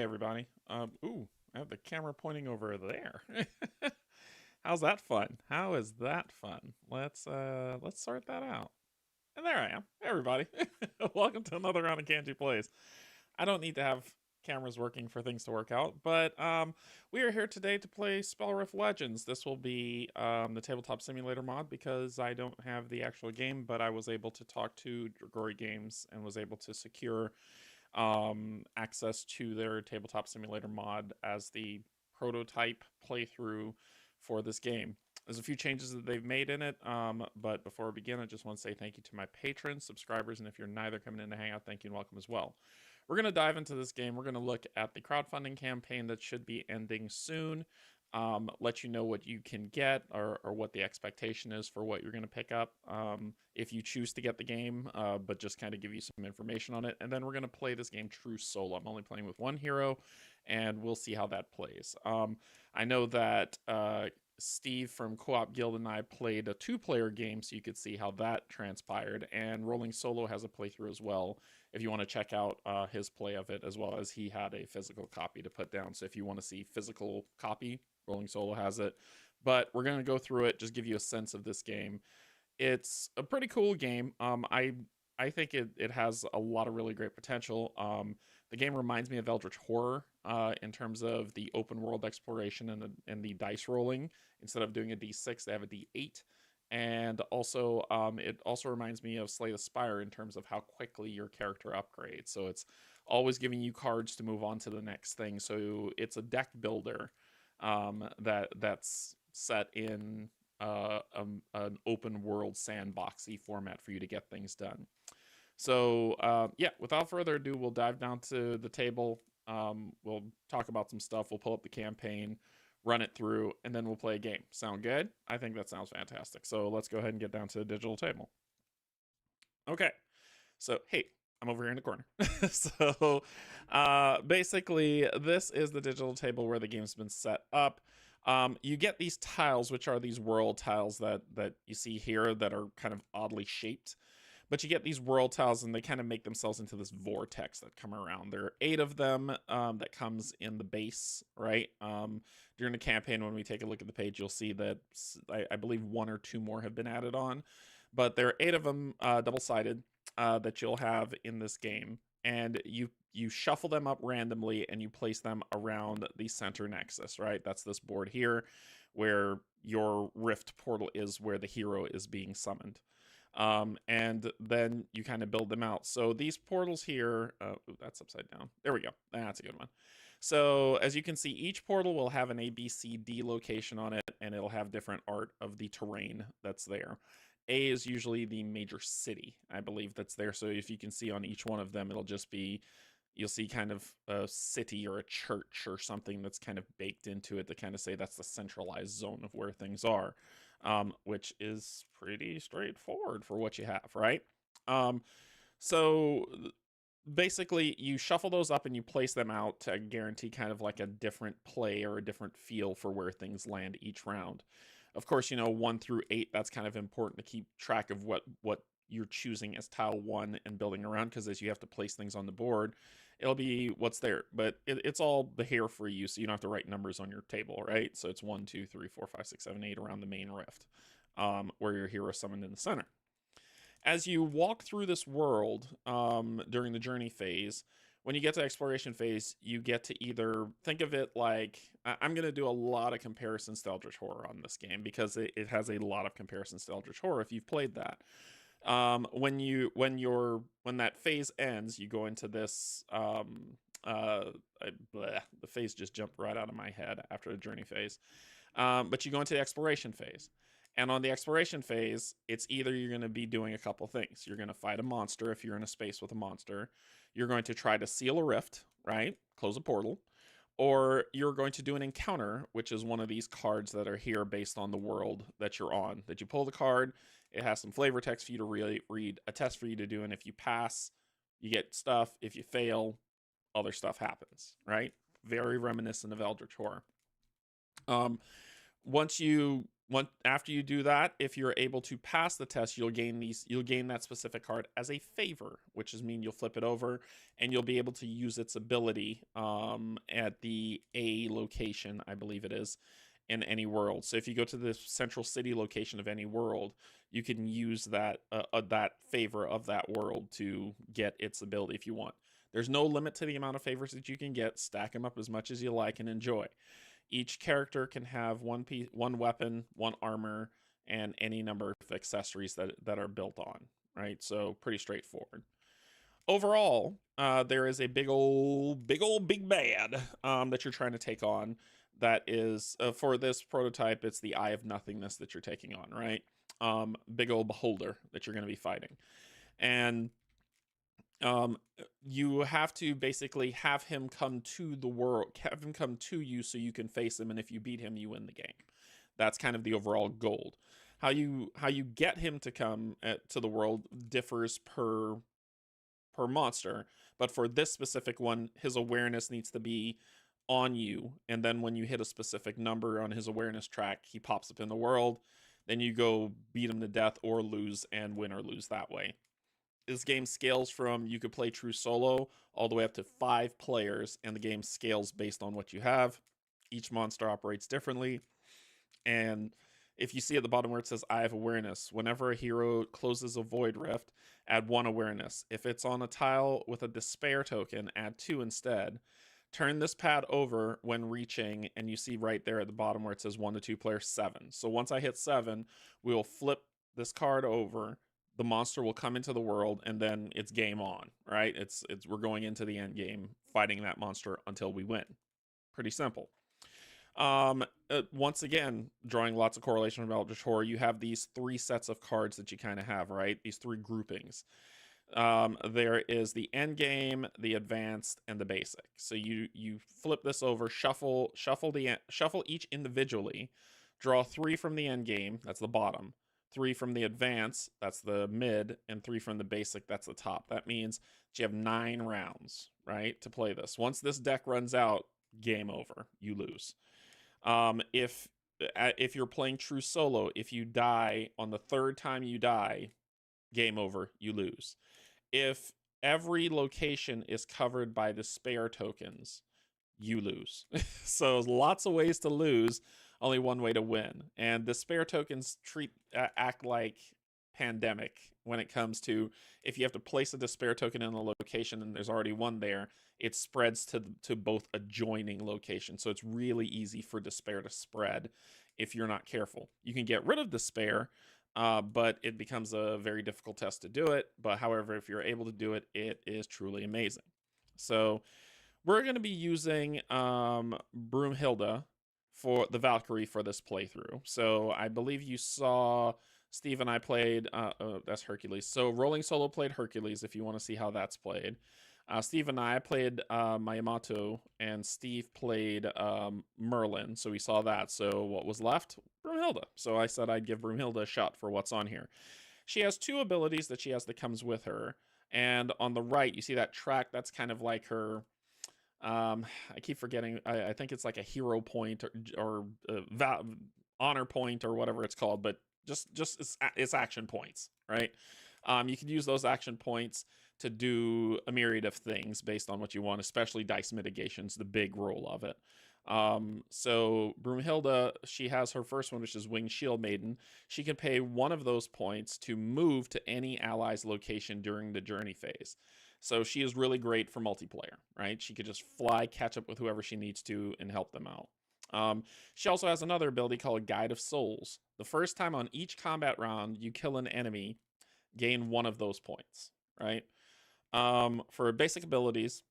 Hey everybody. Ooh, I have the camera pointing over there. How's that fun? How is that fun? Let's sort that out. And there I am. Hey everybody. Welcome to another round of Canje Plays. I don't need to have cameras working for things to work out, but we are here today to play SpellRift Legends. This will be the tabletop simulator mod because I don't have the actual game, but I was able to talk to Grigori Games and was able to secure access to their tabletop simulator mod as the prototype playthrough for this game. There's a few changes that they've made in it, but before we begin, I just want to say thank you to my patrons, subscribers, and if you're neither coming in to hang out, thank you and welcome as well. We're going to dive into this game. We're going to look at the crowdfunding campaign that should be ending soon, let you know what you can get or what the expectation is for what you're going to pick up if you choose to get the game, but just kind of give you some information on it. And then we're going to play this game true solo. I'm only playing with one hero, and we'll see how that plays. I know that Steve from Co-op Guild and I played a two-player game, so you could see how that transpired. And Rolling Solo has a playthrough as well, if you want to check out his play of it, as well as he had a physical copy to put down. So if you want to see physical copy, Rolling Solo has it. But we're going to go through it, just give you a sense of this game. It's a pretty cool game. I think it has a lot of really great potential. The game reminds me of Eldritch Horror in terms of the open world exploration and the dice rolling. Instead of doing a d6, they have a d8. And also, it also reminds me of Slay the Spire in terms of how quickly your character upgrades. So it's always giving you cards to move on to the next thing. So it's a deck builder that's set in an open world sandboxy format for you to get things done. So yeah, without further ado, we'll dive down to the table. We'll talk about some stuff. We'll pull up the campaign, run it through, and then we'll play a game. Sound good? I think that sounds fantastic. So let's go ahead and get down to the digital table. Okay. So, hey, I'm over here in the corner. So basically, this is the digital table where the game's been set up. You get these tiles, which are these world tiles that you see here that are kind of oddly shaped. But you get these world tiles, and they kind of make themselves into this vortex that come around. There are 8 of them that comes in the base, right? During the campaign, when we take a look at the page, you'll see that I believe 1 or 2 more have been added on. But there are 8 of them double-sided that you'll have in this game. And you shuffle them up randomly, and you place them around the center nexus, right? That's this board here, where your rift portal is, where the hero is being summoned. And then you kind of build them out. So these portals here, ooh, that's upside down. There we go. That's a good one. So as you can see, each portal will have an A, B, C, D location on it, and it'll have different art of the terrain that's there. A is usually the major city, I believe, that's there. So if you can see on each one of them, it'll just be, you'll see kind of a city or a church or something that's kind of baked into it to kind of say that's the centralized zone of where things are. Which is pretty straightforward for what you have, right? So basically, you shuffle those up and you place them out to guarantee kind of like a different play or a different feel for where things land each round. Of course, 1 through 8, that's kind of important to keep track of what you're choosing as tile 1 and building around, because as you have to place things on the board, it'll be what's there, but it's all here for you, so you don't have to write numbers on your table, right? So it's 1, 2, 3, 4, 5, 6, 7, 8 around the main rift, where your hero is summoned in the center. As you walk through this world during the journey phase, when you get to exploration phase, you get to either think of it like, I'm going to do a lot of comparisons to Eldritch Horror on this game, because it has a lot of comparisons to Eldritch Horror if you've played that. When that phase ends, you go into this the phase just jumped right out of my head after the journey phase. But you go into the exploration phase. And on the exploration phase, it's either you're going to be doing a couple things. You're going to fight a monster if you're in a space with a monster. You're going to try to seal a rift, right? Close a portal. Or you're going to do an encounter, which is one of these cards that are here based on the world that you're on. That you pull the card, it has some flavor text for you to read, a test for you to do, and if you pass, you get stuff. If you fail, other stuff happens, right? Very reminiscent of Eldritch Horror. Once you After you do that, if you're able to pass the test, you'll gain that specific card as a favor, which is mean you'll flip it over and you'll be able to use its ability at the A location, I believe it is, in any world. So if you go to the central city location of any world, you can use that favor of that world to get its ability if you want. There's no limit to the amount of favors that you can get. Stack them up as much as you like and enjoy. Each character can have one weapon, one armor, and any number of accessories that are built on, right? So pretty straightforward. Overall, there is a big bad that you're trying to take on. That is, for this prototype, it's the Eye of Nothingness that you're taking on, right? Big old beholder that you're going to be fighting. And you have to basically have him come to the world, have him come to you so you can face him, and if you beat him, you win the game. That's kind of the overall goal. How you get him to come to the world differs per monster, but for this specific one, his awareness needs to be on you, and then when you hit a specific number on his awareness track, he pops up in the world. Then you go beat him to death or lose, and win or lose that way. This game scales from, you could play true solo all the way up to 5 players, and the game scales based on what you have. Each monster operates differently, and if you see at the bottom where it says Eye of Awareness, whenever a hero closes a Voidrift, add 1 awareness. If it's on a tile with a despair token, add 2 instead. Turn this pad over when reaching, and you see right there at the bottom where it says 1 to 2 players 7. So once I hit 7, we will flip this card over. The monster will come into the world, and then it's game on, right? We're going into the end game, fighting that monster until we win. Pretty simple. Once again, drawing lots of correlation from Eldritch Horror, you have these 3 sets of cards that you kind of have, right? These 3 groupings. There is the end game, the advanced, and the basic. So you flip this over, shuffle each individually, draw 3 from the end game, that's the bottom, 3 from the advance, that's the mid, and 3 from the basic, that's the top. That means that you have 9 rounds, right, to play this. Once this deck runs out, game over, you lose. If you're playing true solo, if you die on the 3rd time you die, game over, you lose. If every location is covered by despair tokens, you lose. So lots of ways to lose, only one way to win. And despair tokens act like pandemic when it comes to, if you have to place a despair token in a location and there's already one there, it spreads to both adjoining locations. So it's really easy for despair to spread if you're not careful. You can get rid of despair, but it becomes a very difficult test to do it. But however, if you're able to do it, it is truly amazing. So we're going to be using Broomhilda for the Valkyrie for this playthrough. So I believe you saw Steve and I played, that's Hercules. So Rolling Solo played Hercules, if you want to see how that's played. Steve and I played Yamato, and Steve played Merlin, so we saw that. So what was left? Broomhilda. So I said I'd give Broomhilda a shot for what's on here. She has 2 abilities that she has that comes with her. And on the right, you see that track, that's kind of like her, I keep forgetting, I think it's like a hero point or honor point or whatever it's called, but just it's action points, right? You can use those action points to do a myriad of things based on what you want, especially dice mitigation's the big role of it. So Broomhilda, she has her first one, which is Winged Shield Maiden. She can pay 1 of those points to move to any ally's location during the journey phase. So she is really great for multiplayer, right? She could just fly, catch up with whoever she needs to, and help them out. She also has another ability called Guide of Souls. The first time on each combat round you kill an enemy, gain 1 of those points, right? For basic abilities,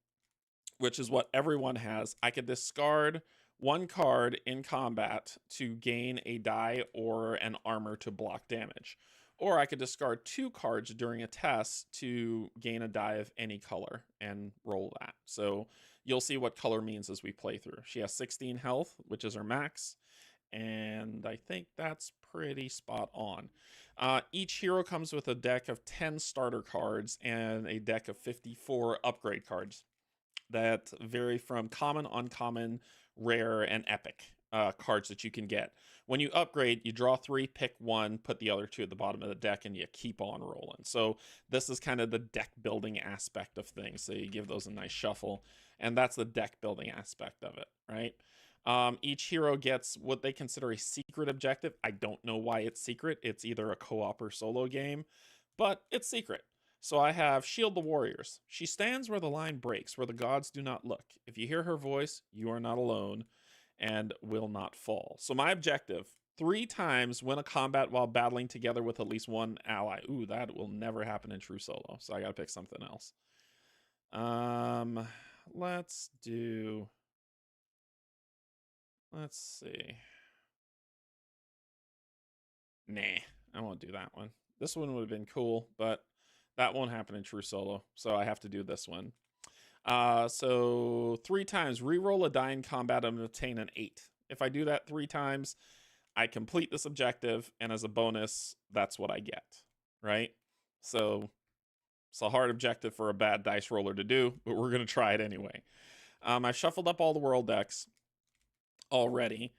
which is what everyone has, I could discard 1 card in combat to gain a die or an armor to block damage. Or I could discard 2 cards during a test to gain a die of any color and roll that. So you'll see what color means as we play through. She has 16 health, which is her max. And I think that's pretty spot on. Each hero comes with a deck of 10 starter cards and a deck of 54 upgrade cards that vary from common, uncommon, rare, and epic. cards that you can get. When you upgrade, you draw 3, pick 1, put the other 2 at the bottom of the deck, and you keep on rolling. So this is kind of the deck building aspect of things. So you give those a nice shuffle, and that's the deck building aspect of it, right? Each hero gets what they consider a secret objective. I don't know why it's secret. It's either a co-op or solo game, but it's secret. So I have Shield the Warriors. She stands where the line breaks, where the gods do not look. If you hear her voice, you are not alone and will not fall. So my objective, 3 times win a combat while battling together with at least one ally. Ooh, that will never happen in true solo. So I gotta pick something else. Let's see. Nah, I won't do that one. This one would have been cool, but that won't happen in true solo. So I have to do this one. So 3 times, reroll a die in combat and obtain an 8. If I do that 3 times, I complete this objective, and as a bonus, that's what I get, right? So it's a hard objective for a bad dice roller to do, but we're going to try it anyway. I've shuffled up all the world decks already.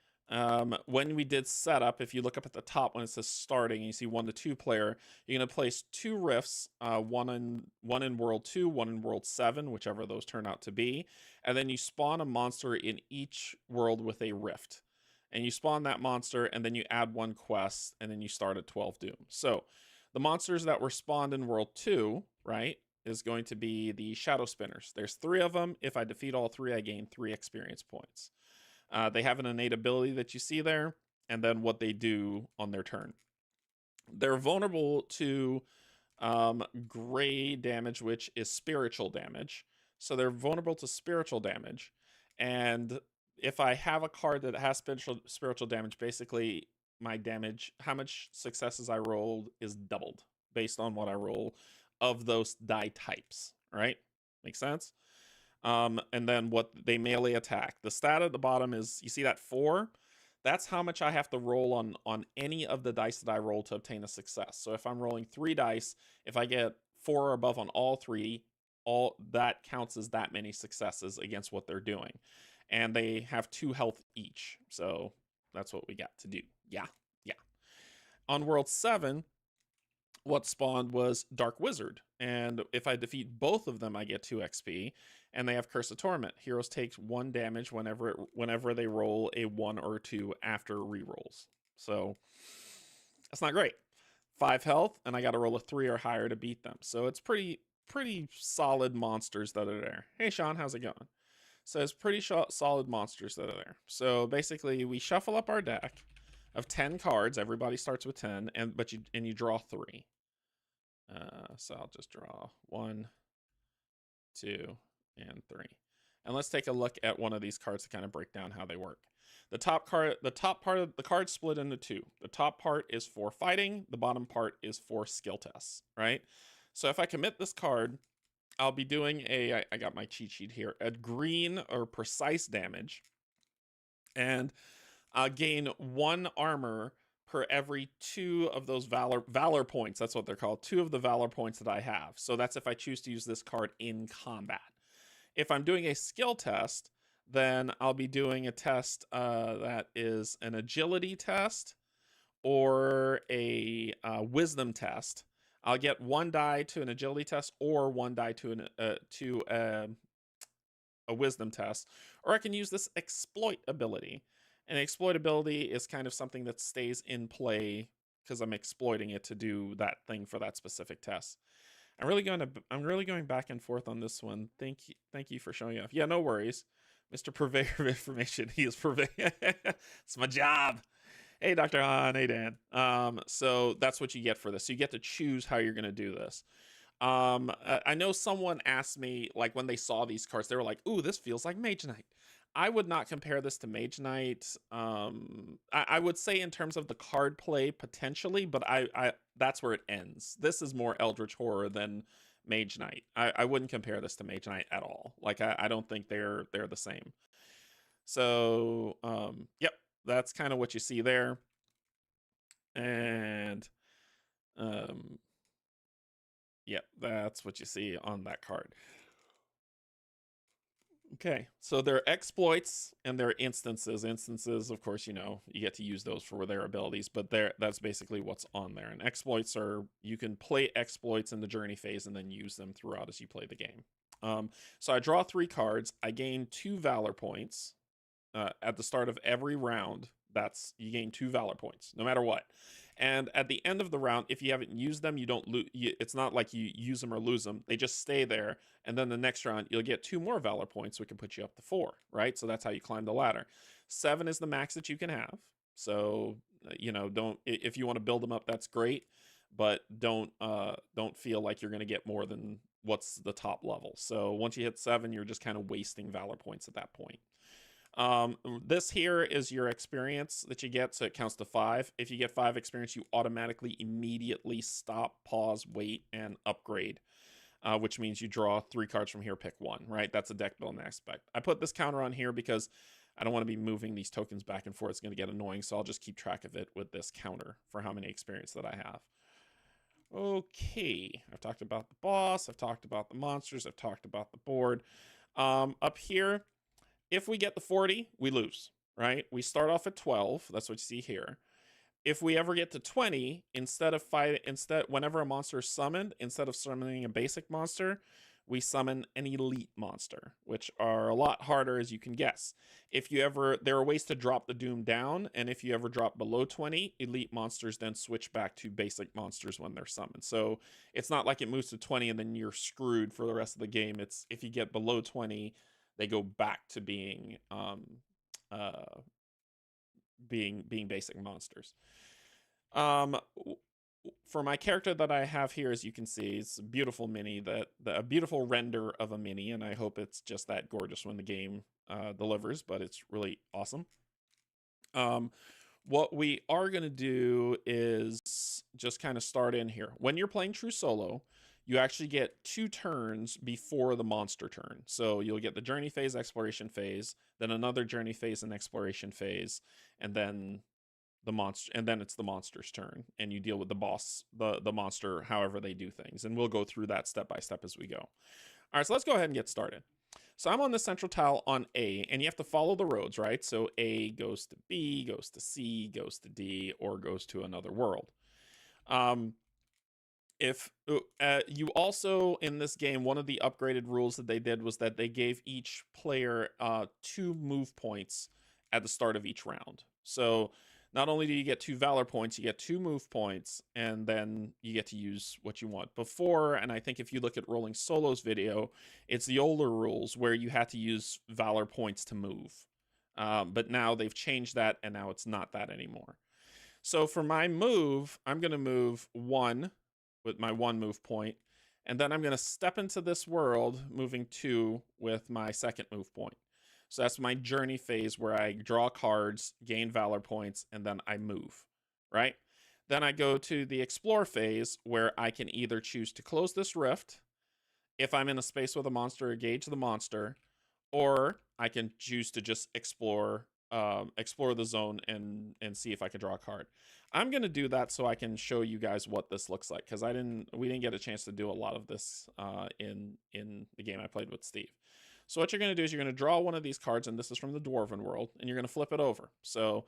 When we did setup, if you look up at the top when it says starting, and you see 1 to 2 player, you're going to place 2 rifts, one in world 2, one in world 7, whichever those turn out to be, and then you spawn a monster in each world with a rift. And you spawn that monster, and then you add 1 quest, and then you start at 12 doom. So the monsters that were spawned in world 2, right, is going to be the Shadow Spinners. There's 3 of them. If I defeat all 3, I gain 3 experience points. They have an innate ability that you see there, and then what they do on their turn. They're vulnerable to gray damage, which is spiritual damage. So they're vulnerable to spiritual damage. And if I have a card that has spiritual damage, basically my damage, how much successes I rolled is doubled based on what I roll of those die types, right? Make sense? And then what they melee attack. The stat at the bottom is, you see that 4? That's how much I have to roll on any of the dice that I roll to obtain a success. So if I'm rolling 3 dice, if I get 4 or above on all 3, all that counts as that many successes against what they're doing. And they have 2 health each. So that's what we got to do. Yeah. On world 7, what spawned was Dark Wizard. And if I defeat both of them, I get 2 XP. And they have Curse of Torment. Heroes take 1 damage whenever they roll a 1 or 2 after rerolls. So that's not great. 5 health, and I got to roll a 3 or higher to beat them. So it's pretty solid monsters that are there. Hey Sean, how's it going? So it's pretty solid monsters that are there. So basically, we shuffle up our deck of 10 cards. Everybody starts with 10, and you draw 3. So I'll just draw 1, 2, and 3. And let's take a look at one of these cards to kind of break down how they work. The top part of the card split into 2. The top part is for fighting. The bottom part is for skill tests, right? So if I commit this card, I'll be doing I got my cheat sheet here, a green or precise damage, and I'll gain 1 armor per every 2 of those valor points. That's what they're called. 2 of the valor points that I have. So that's if I choose to use this card in combat. If I'm doing a skill test, then I'll be doing a test that is an agility test or a wisdom test. I'll get 1 die to an agility test or 1 die to a wisdom test, or I can use this exploit ability. And exploit ability is kind of something that stays in play because I'm exploiting it to do that thing for that specific test. I'm really going back and forth on this one. Thank you for showing up. Yeah, no worries, Mr. Purveyor of Information. He is purveyor. It's my job. Hey, Dr. Han. Hey, Dan. So that's what you get for this. So you get to choose how you're going to do this. I know someone asked me, like, when they saw these cards, they were like, "Ooh, this feels like Mage Knight." I would not compare this to Mage Knight. I would say in terms of the card play potentially, but I that's where it ends. This is more Eldritch Horror than Mage Knight. I wouldn't compare this to Mage Knight at all. Like I don't think they're the same. So yep, that's kind of what you see there. And yep, that's what you see on that card. Okay, so there are exploits and there are instances. Instances, of course, you know, you get to use those for their abilities, but that's basically what's on there. And exploits are, you can play exploits in the journey phase and then use them throughout as you play the game. So I draw 3 cards. I gain 2 Valor points at the start of every round. That's, you gain 2 Valor points, no matter what. And at the end of the round, if you haven't used them, you don't lose. It's not like you use them or lose them. They just stay there. And then the next round, you'll get 2 more Valor points, so it can put you up to 4, right? So that's how you climb the ladder. 7 is the max that you can have. So, you know, don't, if you want to build them up, that's great. But don't feel like you're going to get more than what's the top level. So once you hit 7, you're just kind of wasting Valor points at that point. This here is your experience that you get, so it counts to 5. If you get 5 experience, you automatically immediately stop, pause, wait, and upgrade, which means you draw 3 cards from here, pick 1, right? That's a deck building aspect. I put this counter on here because I don't want to be moving these tokens back and forth. It's going to get annoying, so I'll just keep track of it with this counter for how many experience that I have. Okay, I've talked about the boss, I've talked about the monsters, I've talked about the board. Up here, if we get the 40, we lose, right? We start off at 12. That's what you see here. If we ever get to 20, whenever a monster is summoned, instead of summoning a basic monster, we summon an elite monster, which are a lot harder, as you can guess. There are ways to drop the doom down, and if you ever drop below 20, elite monsters then switch back to basic monsters when they're summoned. So it's not like it moves to 20 and then you're screwed for the rest of the game. It's, if you get below 20, they go back to being basic monsters. For my character that I have here, as you can see, it's a beautiful mini, a beautiful render of a mini, and I hope it's just that gorgeous when the game delivers, but it's really awesome. What we are going to do is just kind of start in here. When you're playing true solo, you actually get 2 turns before the monster turn. So you'll get the journey phase, exploration phase, then another journey phase and exploration phase, and then it's the monster's turn, and you deal with the boss, the monster, however they do things. And we'll go through that step by step as we go. All right, so let's go ahead and get started. So I'm on the central tile on A, and you have to follow the roads, right? So A goes to B, goes to C, goes to D, or goes to another world. If you also, in this game, one of the upgraded rules that they did was that they gave each player 2 move points at the start of each round. So not only do you get 2 Valor points, you get 2 move points, and then you get to use what you want. Before, and I think if you look at Rolling Solo's video, it's the older rules where you had to use Valor points to move. But now they've changed that, and now it's not that anymore. So for my move, I'm going to move 1 with my 1 move point, and then I'm going to step into this world, moving 2 with my 2nd move point. So that's my journey phase where I draw cards, gain Valor points, and then I move, right? Then I go to the explore phase where I can either choose to close this rift if I'm in a space with a monster, engage the monster, or I can choose to just explore the zone and see if I can draw a card. I'm going to do that so I can show you guys what this looks like, because we didn't get a chance to do a lot of this in the game I played with Steve. So what you're going to do is you're going to draw one of these cards, and this is from the Dwarven world, and you're going to flip it over. So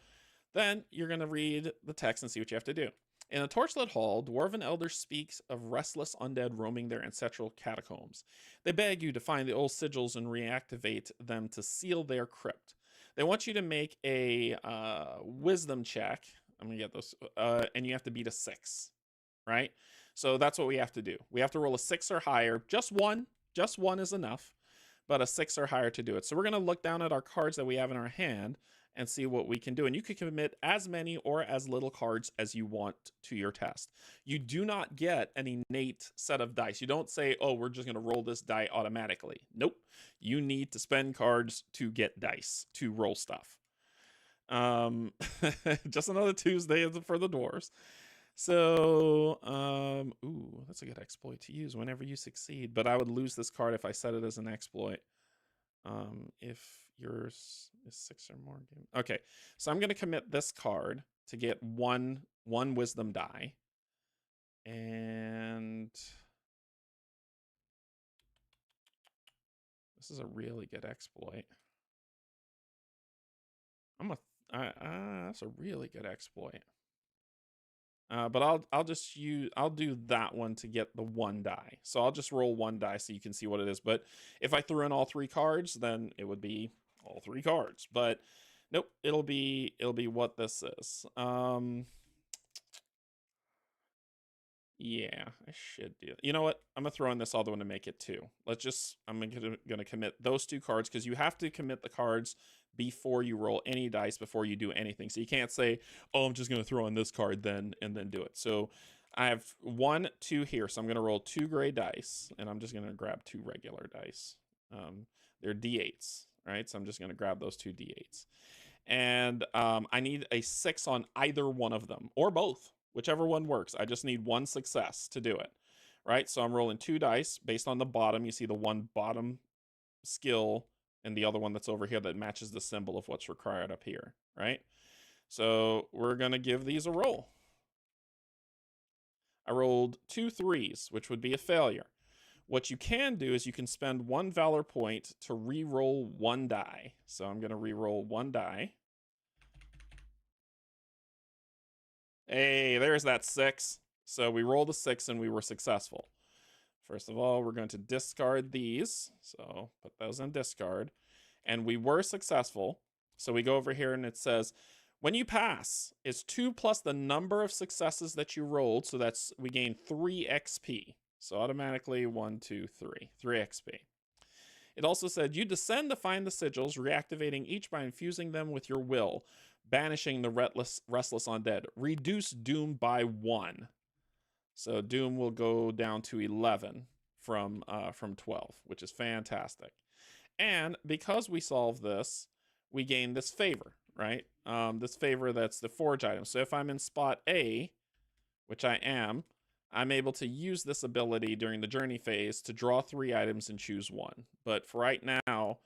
then you're going to read the text and see what you have to do. In a torchlit hall, Dwarven Elder speaks of restless undead roaming their ancestral catacombs. They beg you to find the old sigils and reactivate them to seal their crypt. They want you to make a wisdom check. I'm going to get those. And you have to beat a 6, right? So that's what we have to do. We have to roll a 6 or higher. Just one is enough, but a 6 or higher to do it. So we're going to look down at our cards that we have in our hand and see what we can do. And you can commit as many or as little cards as you want to your test. You do not get an innate set of dice. You don't say, oh, we're just going to roll this die automatically. Nope. You need to spend cards to get dice, to roll stuff. Just another Tuesday for the dwarves. So, ooh, that's a good exploit to use whenever you succeed. But I would lose this card if I set it as an exploit. If yours is 6 or more. Okay, so I'm going to commit this card to get one wisdom die. And This is a really good exploit. That's a really good exploit. But I'll do that one to get the 1 die. So I'll just roll 1 die so you can see what it is. But if I threw in all 3 cards, then it would be all 3 cards. But nope, it'll be what this is. Yeah, I should do it. You know what? I'm gonna throw in this other one to make it 2. I'm gonna commit those 2 cards because you have to commit the cards before you roll any dice, before you do anything. So you can't say, oh, I'm just gonna throw in this card then and then do it. So I have 1, 2 here. So I'm gonna roll 2 gray dice, and I'm just gonna grab 2 regular dice. They're D8s, right? So I'm just gonna grab those 2 D8s. And I need a 6 on either one of them, or both. Whichever one works. I just need 1 success to do it, right? So I'm rolling 2 dice based on the bottom. You see the one bottom skill and the other one that's over here that matches the symbol of what's required up here, right? So we're going to give these a roll. I rolled 2 3s, which would be a failure. What you can do is you can spend 1 valor point to re-roll 1 die. So I'm going to re-roll 1 die. Hey, there's that 6. So we rolled a 6 and we were successful. First of all, we're going to discard these. So put those in discard. And we were successful. So we go over here and it says, when you pass, it's 2 plus the number of successes that you rolled. So we gain 3 XP. So automatically 1, 2, 3. 3 XP. It also said, you descend to find the sigils, reactivating each by infusing them with your will. Banishing the restless undead. Reduce doom by 1. So doom will go down to 11 from 12, which is fantastic. And because we solve this, we gain this favor, right? This favor that's the forge item. So if I'm in spot A, which I am, I'm able to use this ability during the journey phase to draw 3 items and choose 1. But for right now,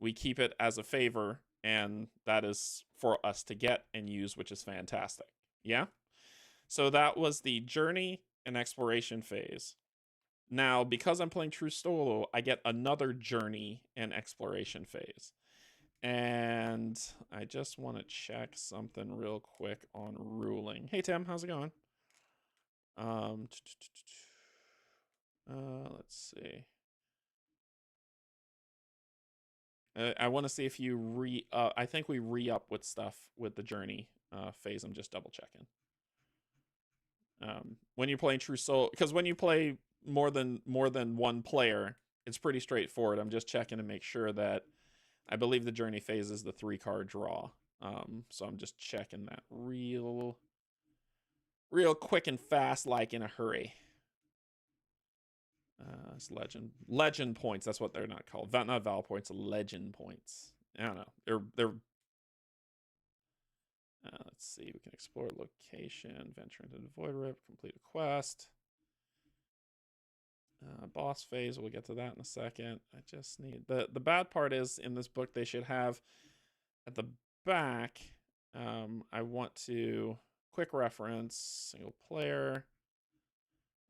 we keep it as a favor, and that is for us to get and use, which is fantastic. Yeah? So that was the journey and exploration phase. Now, because I'm playing True Solo, I get another journey and exploration phase. And I just want to check something real quick on ruling. Hey, Tim, how's it going? Let's see. I want to see if you I think we re-up with stuff with the journey phase. I'm just double checking. When you're playing True Soul, because when you play more than 1 player, it's pretty straightforward. I'm just checking to make sure that I believe the journey phase is the 3-card draw. So I'm just checking that real quick and fast, like in a hurry. It's legend points. That's what they're not called. Not val points, legend points. I don't know. They're let's see. We can explore location, venture into the Voidrift, complete a quest. Boss phase. We'll get to that in a second. I just need the bad part is in this book they should have at the back. I want to quick reference single player.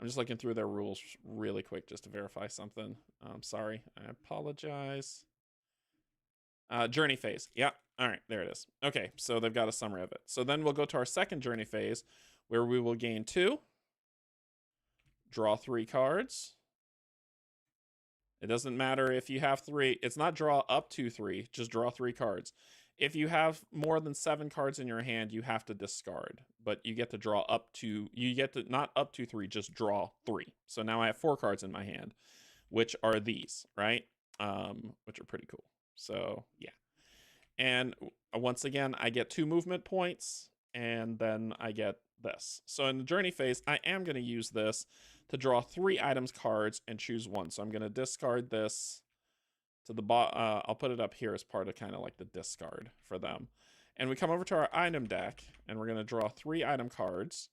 I'm just looking through their rules really quick just to verify something. Sorry, I apologize. Journey phase. Yeah, all right, there it is. Okay, so they've got a summary of it. So then we'll go to our second journey phase where we will gain 2, draw 3 cards. It doesn't matter if you have 3. It's not draw up to 3, just draw 3 cards. If you have more than 7 cards in your hand, you have to discard. But you get to draw not up to 3, just draw 3. So now I have 4 cards in my hand, which are these, right? Which are pretty cool. So, yeah. And once again, I get 2 movement points, and then I get this. So in the journey phase, I am going to use this to draw 3 items cards and choose 1. So I'm going to discard this to the I'll put it up here as part of kind of like the discard for them. And we come over to our item deck, and we're going to draw 3 item cards.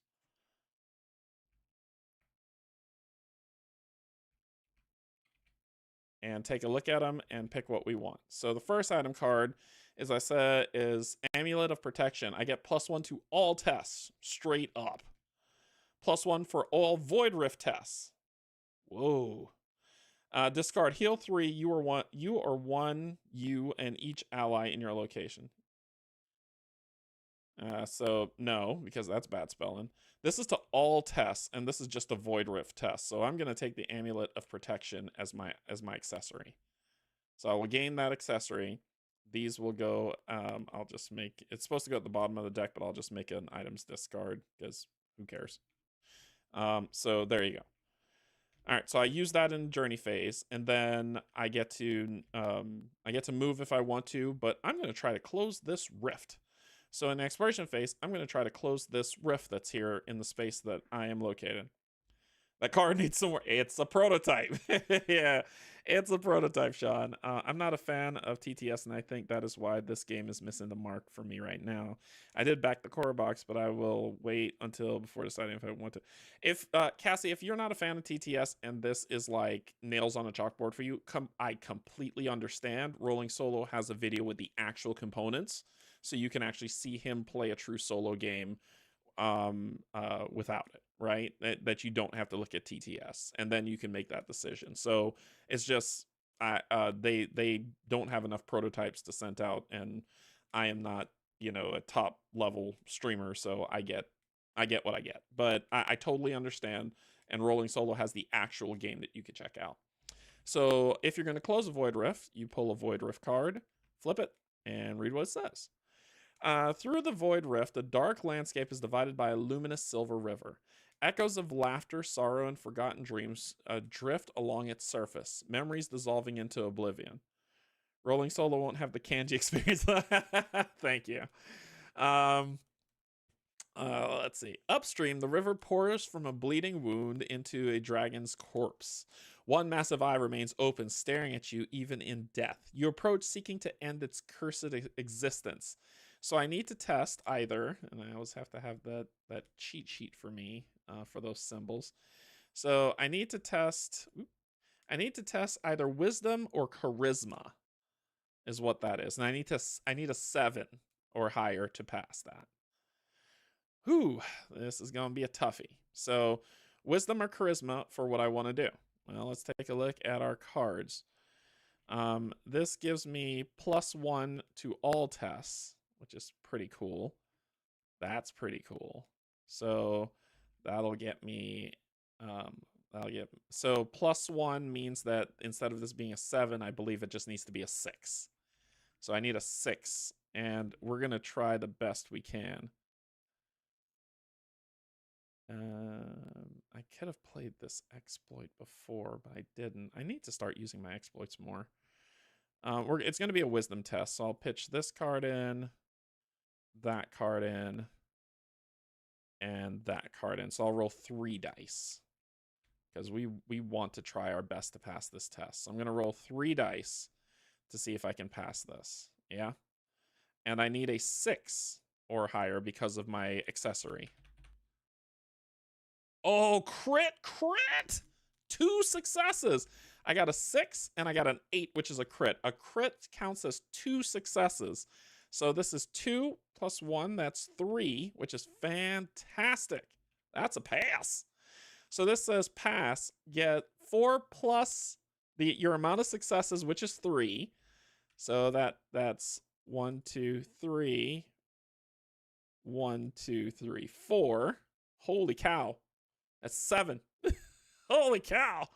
And take a look at them and pick what we want. So the first item card, as I said, is Amulet of Protection. I get +1 to all tests, straight up. +1 for all Voidrift tests. Whoa. Discard heal 3. You or one you and each ally in your location. So no, because that's bad spelling. This is to all tests, and this is just a Voidrift test. So I'm gonna take the Amulet of Protection as my accessory. So I will gain that accessory. These will go. I'll just make. It's supposed to go at the bottom of the deck, but I'll just make an items discard because who cares? So there you go. All right, so I use that in journey phase, and then I get to move if I want to, but I'm going to try to close this rift. So in the exploration phase, I'm going to try to close this rift that's here in the space that I am located. That card needs some more. It's a prototype. Yeah, it's a prototype, Sean. I'm not a fan of TTS, and I think that is why this game is missing the mark for me right now. I did back the core box, but I will wait until before deciding if I want to. If Cassie, if you're not a fan of TTS and this is like nails on a chalkboard for you, I completely understand. Rolling Solo has a video with the actual components, so you can actually see him play a true solo game without it, right? That you don't have to look at TTS, and then you can make that decision. So it's just they don't have enough prototypes to send out, and I am not, you know, a top level streamer, so I get what I get. But I totally understand, and Rolling Solo has the actual game that you could check out. So if you're going to close a Voidrift, you pull a Voidrift card, flip it, and read what it says. Through the Voidrift, a dark landscape is divided by a luminous silver river. Echoes of laughter, sorrow, and forgotten dreams drift along its surface, memories dissolving into oblivion. Rolling Solo won't have the Canje experience. Thank you. Let's see. Upstream, the river pours from a bleeding wound into a dragon's corpse. One massive eye remains open, staring at you even in death. You approach, seeking to end its cursed existence. So I need to test either, and I always have to have that cheat sheet for me for those symbols. So I need to test either wisdom or charisma, is what that is, and I need a 7 or higher to pass that. Whew, this is going to be a toughie. So wisdom or charisma for what I want to do. Well, let's take a look at our cards. This gives me +1 to all tests, which is pretty cool. That's pretty cool. So that'll get me, so +1 means that instead of this being a 7, I believe it just needs to be a 6. So I need a 6, and we're going to try the best we can. I could have played this exploit before, but I didn't. I need to start using my exploits more. It's going to be a wisdom test, so I'll pitch this card in, that card in, and that card in. So I'll roll 3 dice because we want to try our best to pass this test. So I'm going to roll 3 dice to see if I can pass this. Yeah. And I need a 6 or higher because of my accessory. Oh, crit! 2 successes. I got a 6 and I got an 8, which is a crit. A crit counts as 2 successes. So this is 2 + 1, that's 3, which is fantastic. That's a pass. So this says pass, get 4 plus your amount of successes, which is 3. So that's 1, 2, 3. 1, 2, 3, 4. Holy cow. That's 7. Holy cow.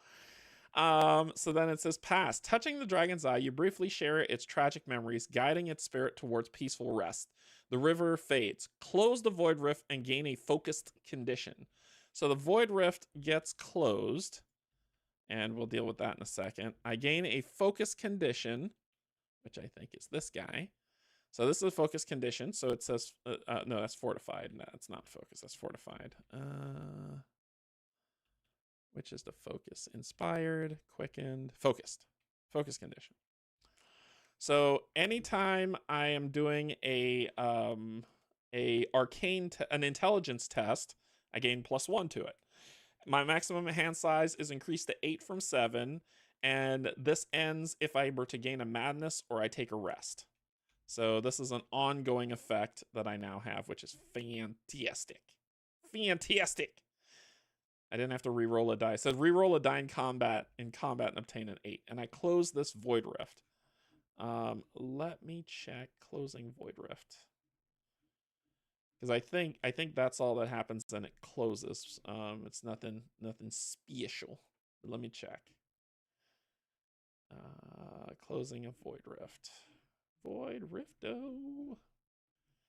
So then it says pass. Touching the dragon's eye, you briefly share its tragic memories, guiding its spirit towards peaceful rest. The river fades. Close the void rift and gain a focused condition. So the void rift gets closed, and we'll deal with that in a second. I gain a focus condition, which I think is this guy. So this is a focus condition. So it says, no, that's fortified. No, it's not focus. That's fortified. Which is the focus? Inspired, quickened, focused. Focus condition. So anytime I am doing an intelligence test, I gain +1 to it. My maximum hand size is increased to 8 from 7, and this ends if I were to gain a madness or I take a rest. So this is an ongoing effect that I now have, which is fantastic. Fantastic. I didn't have to re-roll a die. It said re-roll a die in combat and obtain an 8. And I closed this Voidrift. Let me check closing Voidrift. Because I think that's all that happens, and it closes. It's nothing special. But let me check. Closing a Voidrift. Voidrifto.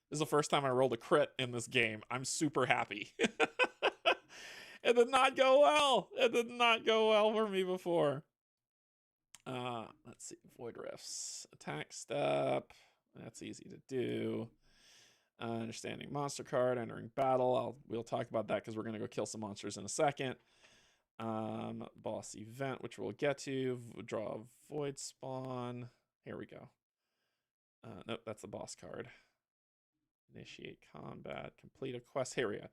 This is the first time I rolled a crit in this game. I'm super happy. It did not go well. It did not go well for me before. Let's see. Voidrifts. Attack step. That's easy to do. Understanding monster card. Entering battle. We'll talk about that because we're going to go kill some monsters in a second. Boss event, which we'll get to. Draw a void spawn. Here we go. Nope, that's the boss card. Initiate combat. Complete a quest. Here we go.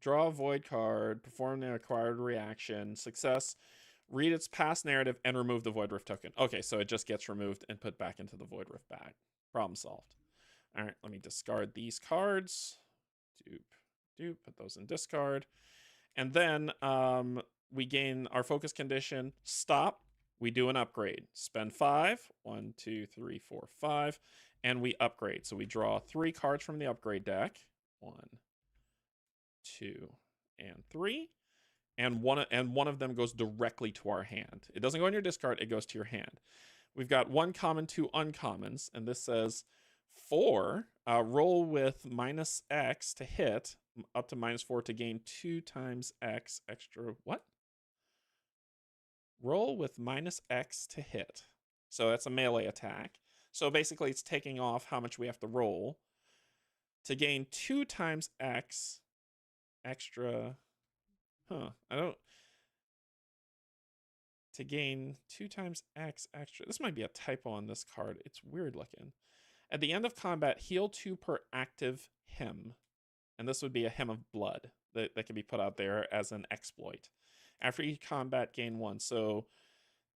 Draw a void card. Perform the acquired reaction. Success. Read its past narrative and remove the Voidrift token. Okay, so it just gets removed and put back into the Voidrift bag. Problem solved. All right, let me discard these cards. Dupe. Put those in discard. And then we gain our focus condition. Stop. We do an upgrade. Spend 5. 1, 2, 3, 4, 5. And we upgrade. So we draw 3 cards from the upgrade deck. 1, 2, and 3. And one of them goes directly to our hand. It doesn't go in your discard. It goes to your hand. We've got 1 common, 2 uncommons. And this says 4. Roll with -X to hit. Up to -4 to gain 2 times X extra. What? Roll with -X to hit. So that's a melee attack. So basically it's taking off how much we have to roll to gain 2 times X extra. To gain 2 times X extra. This might be a typo on this card. It's weird looking. At the end of combat, heal 2 per active hem. And this would be a hem of blood that can be put out there as an exploit. After each combat, gain 1. So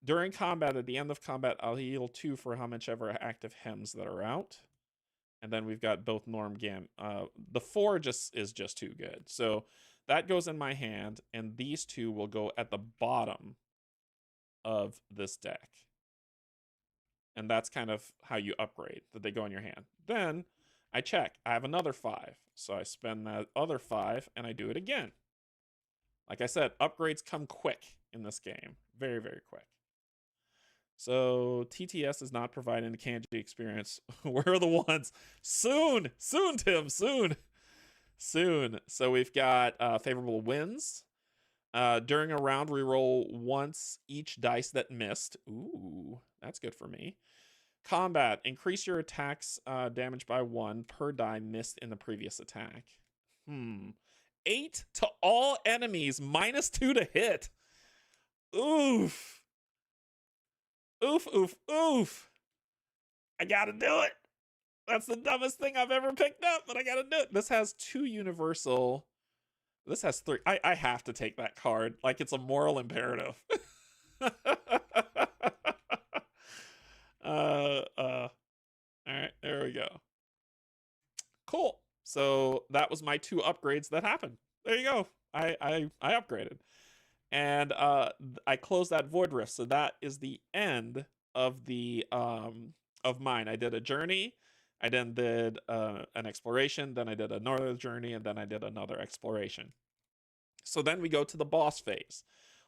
during combat, at the end of combat, I'll heal 2 for how much ever active hems that are out. And then we've got both Norm Gam. The 4 is just too good. So that goes in my hand, and these 2 will go at the bottom of this deck. And that's kind of how you upgrade, that they go in your hand. Then I check. I have another 5. So I spend that other 5, and I do it again. Like I said, upgrades come quick in this game. Very, very quick. So TTS is not providing the Canje experience. We're the ones. Soon, Tim, soon. So we've got favorable wins. During a round, reroll once each dice that missed. Ooh, that's good for me. Combat, increase your attacks damage by 1 per die missed in the previous attack. 8 to all enemies, -2 to hit. Oof. Oof. I gotta do it. That's the dumbest thing I've ever picked up, but I gotta do it. This has 2 universal. This has 3. I have to take that card. Like it's a moral imperative. All right, there we go. Cool. So that was my 2 upgrades that happened. There you go. I upgraded. And I closed that Voidrift. So that is the end of the of mine. I did a journey. I then did an exploration. Then I did another journey, and then I did another exploration. So then we go to the boss phase.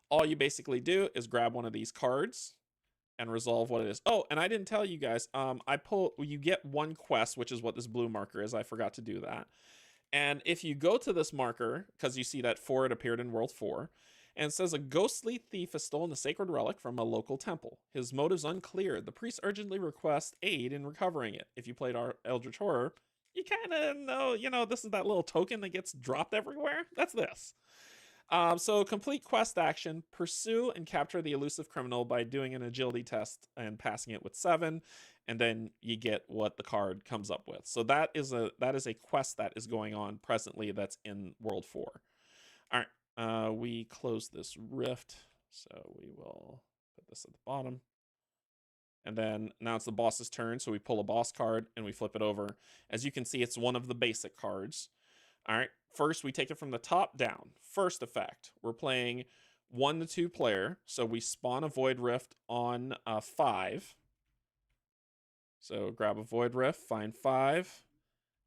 All you basically do is grab one of these cards and resolve what it is. Oh, and I didn't tell you guys. You get 1 quest, which is what this blue marker is. I forgot to do that. And if you go to this marker, because you see that 4, it appeared in World 4, and it says a ghostly thief has stolen a sacred relic from a local temple. His motive's unclear. The priest urgently requests aid in recovering it. If you played our Eldritch Horror, you kind of know, this is that little token that gets dropped everywhere. That's this. So complete quest action, pursue and capture the elusive criminal by doing an agility test and passing it with 7, and then you get what the card comes up with. So that is a quest that is going on presently that's in World 4. All right, we close this rift, so we will put this at the bottom. And then now it's the boss's turn, so we pull a boss card and we flip it over. As you can see, it's one of the basic cards. All right, First, we take it from the top down. First effect, we're playing 1 to 2 player. So we spawn a Voidrift on 5. So grab a Voidrift, find 5,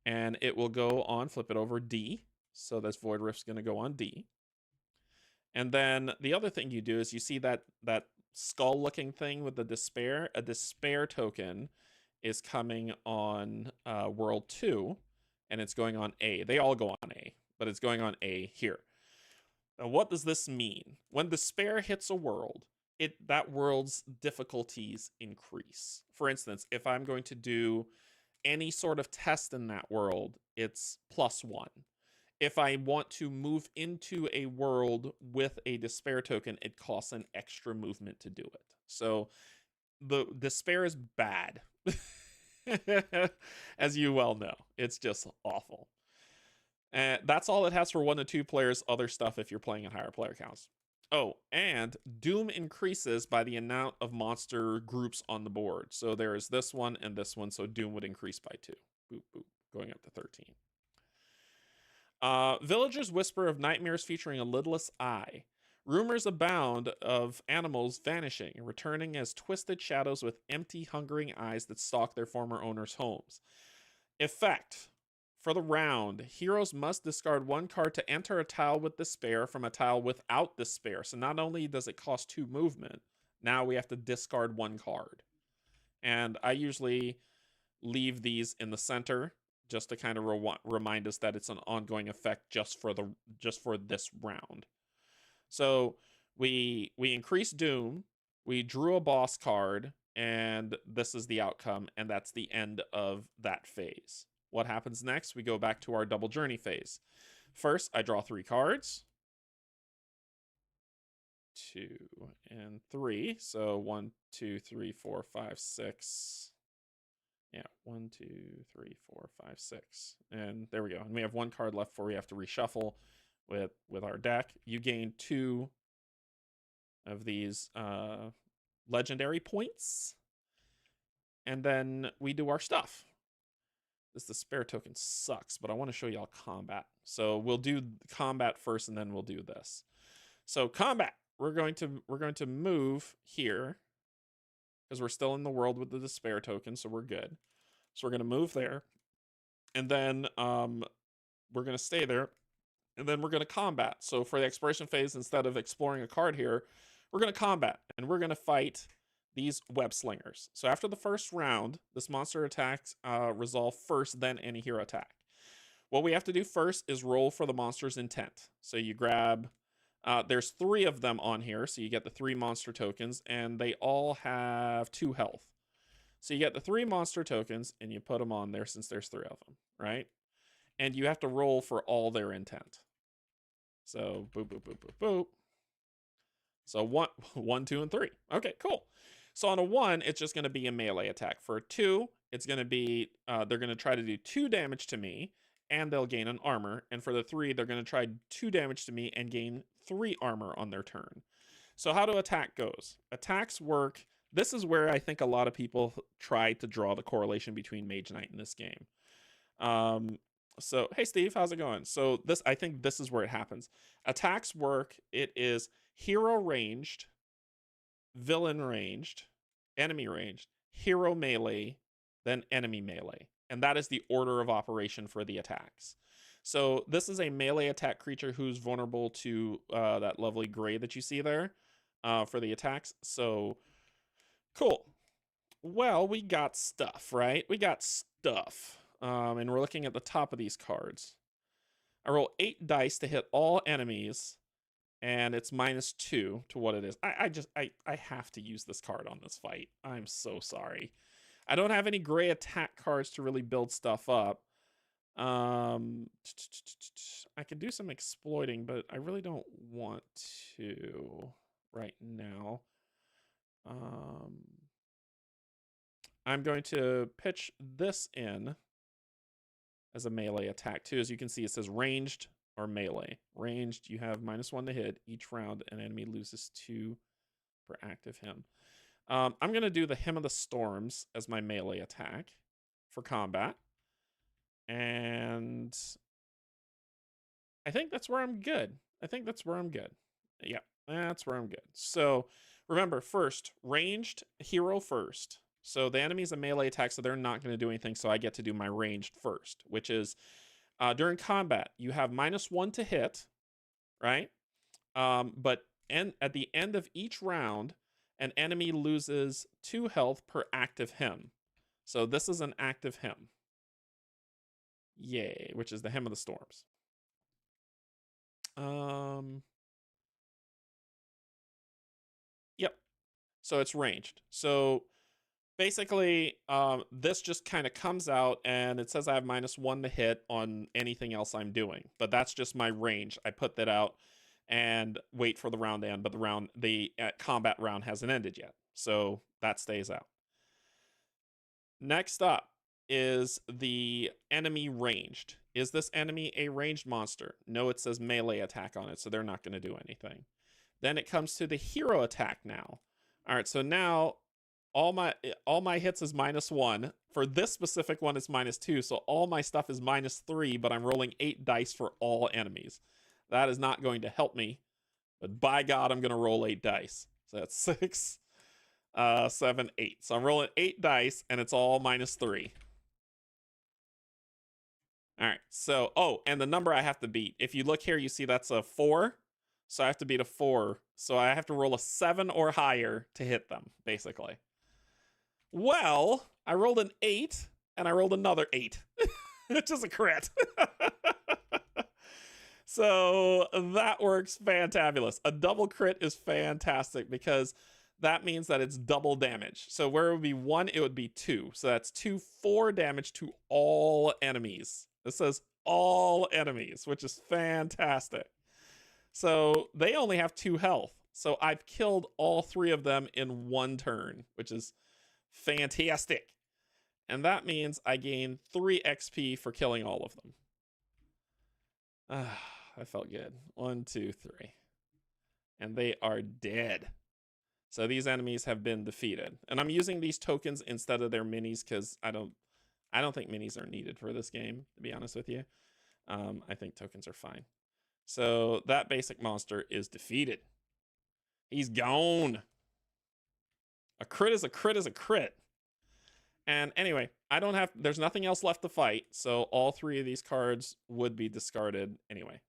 and it will go on, flip it over D. So this Voidrift's going to go on D. And then the other thing you do is you see that skull-looking thing with the despair. A despair token is coming on world 2, and it's going on A. They all go on A, but it's going on A here. Now, what does this mean? When despair hits a world, that world's difficulties increase. For instance, if I'm going to do any sort of test in that world, it's +1. If I want to move into a world with a despair token, it costs an extra movement to do it. So the despair is bad. As you well know, it's just awful. And that's all it has for 1 to 2 players. Other stuff if you're playing at higher player counts. Oh, and Doom increases by the amount of monster groups on the board. So there is this one and this one, so Doom would increase by 2. Boop, boop, going up to 13. Villagers whisper of nightmares featuring a lidless eye. Rumors abound of animals vanishing and returning as twisted shadows with empty, hungering eyes that stalk their former owners' homes. Effect. For the round, heroes must discard 1 card to enter a tile with despair from a tile without despair. So not only does it cost 2 movement, now we have to discard 1 card. And I usually leave these in the center just to kind of remind us that it's an ongoing effect just for this round. So we increased Doom, we drew a boss card, and this is the outcome, and that's the end of that phase. What happens next? We go back to our double journey phase. First, I draw 3 cards. 2 and 3. So 1, 2, 3, 4, 5, 6. Yeah, 1, 2, 3, 4, 5, 6. And there we go. And we have 1 card left before we have to reshuffle with our deck. You gain 2 of these legendary points. And then we do our stuff. This despair token sucks, but I want to show y'all combat. So we'll do combat first, and then we'll do this. So combat, we're going to move here because we're still in the world with the despair token, so we're good. So we're going to move there, and then we're going to stay there, and then we're going to combat. So for the exploration phase, instead of exploring a card here, we're going to combat, and we're going to fight these web slingers. So after the first round, this monster attacks resolve first, then any hero attack. What we have to do first is roll for the monster's intent. So you grab, there's 3 of them on here, so you get the 3 monster tokens, and they all have 2 health. So you get the 3 monster tokens, and you put them on there since there's 3 of them, right? And you have to roll for all their intent. So boop, boop, boop, boop, boop. So 1, 2, and 3. Okay, cool. So on a 1, it's just going to be a melee attack. For a 2, it's going to be, they're going to try to do 2 damage to me, and they'll gain an armor. And for the 3, they're going to try 2 damage to me and gain 3 armor on their turn. So how do attack goes? Attacks work. This is where I think a lot of people try to draw the correlation between Mage Knight in this game. So, hey Steve, how's it going? So I think this is where it happens. Attacks work. It is hero ranged, villain ranged, enemy ranged, hero melee, then enemy melee. And that is the order of operation for the attacks. So this is a melee attack creature who's vulnerable to that lovely gray that you see there for the attacks. So, cool. Well, we got stuff, right? We got stuff. And we're looking at the top of these cards. I roll 8 dice to hit all enemies, and it's -2 to what it is. I have to use this card on this fight. I'm so sorry. I don't have any gray attack cards to really build stuff up. I could do some exploiting, but I really don't want to right now. I'm going to pitch this in as a melee attack too. As you can see, it says ranged or melee. Ranged, you have -1 to hit. Each round, an enemy loses 2 per active him. I'm going to do the Hymn of the Storms as my melee attack for combat. And I think that's where I'm good. I think that's where I'm good. Yeah, that's where I'm good. So remember, first, ranged hero first. So the enemy's a melee attack, so they're not going to do anything. So I get to do my ranged first, which is during combat, you have -1 to hit, right? But at the end of each round, an enemy loses 2 health per active hymn. So this is an active hymn. Yay, which is the Hymn of the Storms. Yep. So it's ranged. So basically, this just kind of comes out and it says I have -1 to hit on anything else I'm doing. But that's just my range. I put that out and wait for the round to end. But the combat round hasn't ended yet. So that stays out. Next up is the enemy ranged. Is this enemy a ranged monster? No, it says melee attack on it, so they're not going to do anything. Then it comes to the hero attack now. All right, so now all my hits is -1. For this specific one, it's -2, so all my stuff is -3, but I'm rolling 8 dice for all enemies. That is not going to help me, but by God, I'm going to roll 8 dice. So that's 6, 7, 8. So I'm rolling 8 dice, and it's all -3. All right, so, oh, and the number I have to beat. If you look here, you see that's a 4. So I have to beat a 4. So I have to roll a 7 or higher to hit them, basically. Well, I rolled an 8, and I rolled another 8, which is a crit. So that works fantabulous. A double crit is fantastic because that means that it's double damage. So where it would be 1, it would be 2. So that's 4 damage to all enemies. It says all enemies, which is fantastic. So they only have 2 health. So I've killed all 3 of them in 1 turn, which is fantastic. And that means I gain 3 XP for killing all of them. That felt good. 1, 2, 3. And they are dead. So these enemies have been defeated. And I'm using these tokens instead of their minis because I don't think minis are needed for this game, to be honest with you. I think tokens are fine. So that basic monster is defeated. He's gone. A crit is a crit is a crit. And anyway, there's nothing else left to fight, so all 3 of these cards would be discarded anyway.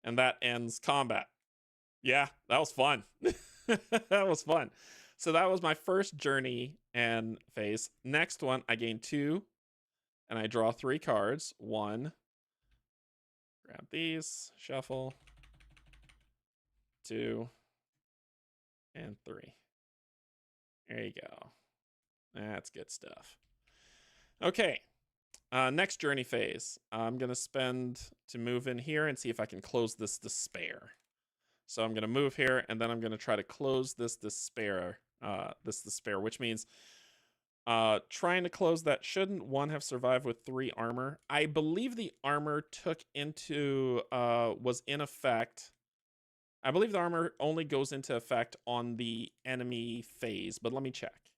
And that ends combat. Yeah, that was fun. That was fun. So that was my first journey and phase. Next one, I gain 2, and I draw 3 cards. 1, grab these, shuffle, 2, and 3. There you go. That's good stuff. Okay. Next journey phase. I'm going to spend to move in here and see if I can close this despair. So I'm going to move here, and then I'm going to try to close this despair, which means trying to close that. Shouldn't 1 have survived with 3 armor? I believe the armor was in effect. I believe the armor only goes into effect on the enemy phase, but let me check.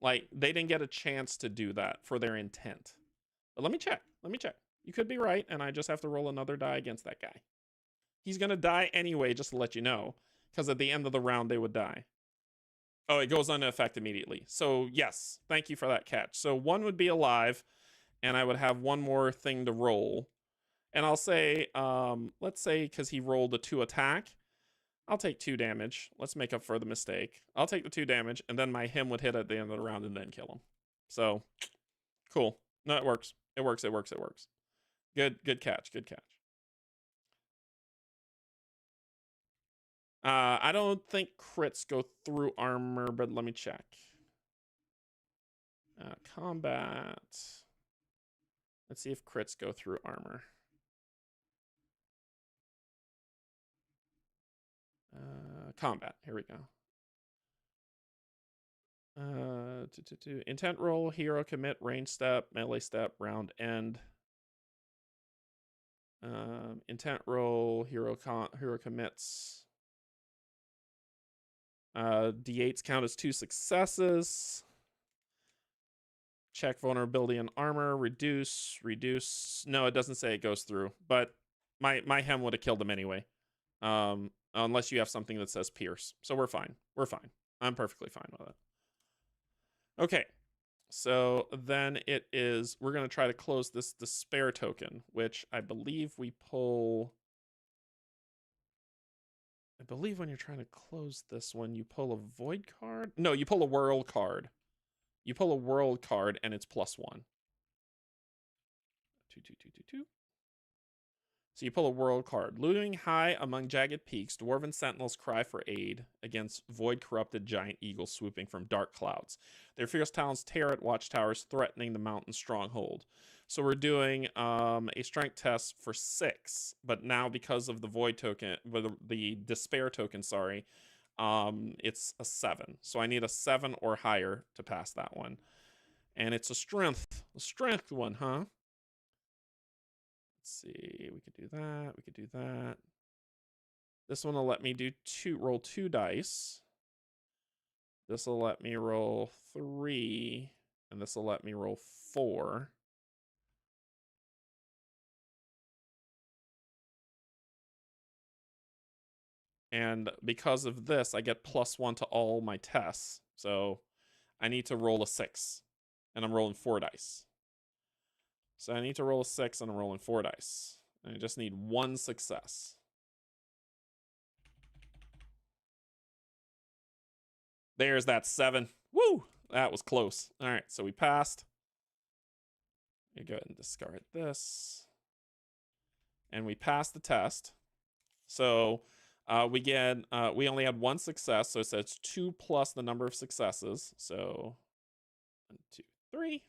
Like, they didn't get a chance to do that for their intent. But let me check. You could be right, and I just have to roll another die against that guy. He's going to die anyway, just to let you know, because at the end of the round, they would die. Oh, it goes into effect immediately. So, yes, thank you for that catch. So, 1 would be alive, and I would have 1 more thing to roll. And I'll say, let's say, because he rolled a 2 attack, I'll take 2 damage. Let's make up for the mistake. I'll take the 2 damage, and then my hymn would hit at the end of the round and then kill him. So, cool. No, it works. It works. Good catch. I don't think crits go through armor, but let me check. Combat. Let's see if crits go through armor. Combat. Here we go. Intent roll, hero commit, range step, melee step, round end. Intent roll, hero commits. D8s count as 2 successes. Check vulnerability and armor. Reduce. No, it doesn't say it goes through, but my hem would have killed him anyway. Unless you have something that says pierce. So we're fine. We're fine. I'm perfectly fine with it. Okay. So then it is, we're going to try to close this despair token, which I believe we pull. I believe when you're trying to close this one, you pull a void card. No, you pull a world card. You pull a world card and it's +1. 2, 2, 2, 2, 2. So you pull a world card. Looming high among jagged peaks, dwarven sentinels cry for aid against void-corrupted giant eagles swooping from dark clouds. Their fierce talons tear at watchtowers, threatening the mountain stronghold. So we're doing a strength test for 6, but now because of the void token, the despair token, sorry, it's a 7. So I need a 7 or higher to pass that one. And it's a strength one, huh? Let's see, we could do that, we could do that. This one will let me roll 2 dice. This will let me roll 3, and this will let me roll 4. And because of this, I get +1 to all my tests. So I need to roll a 6, and I'm rolling 4 dice. So I need to roll a 6 and I'm rolling 4 dice. And I just need 1 success. There's that 7. Woo! That was close. All right, so we passed. You go ahead and discard this. And we passed the test. So we only had 1 success, so it says 2 plus the number of successes. So 1, 2, 3.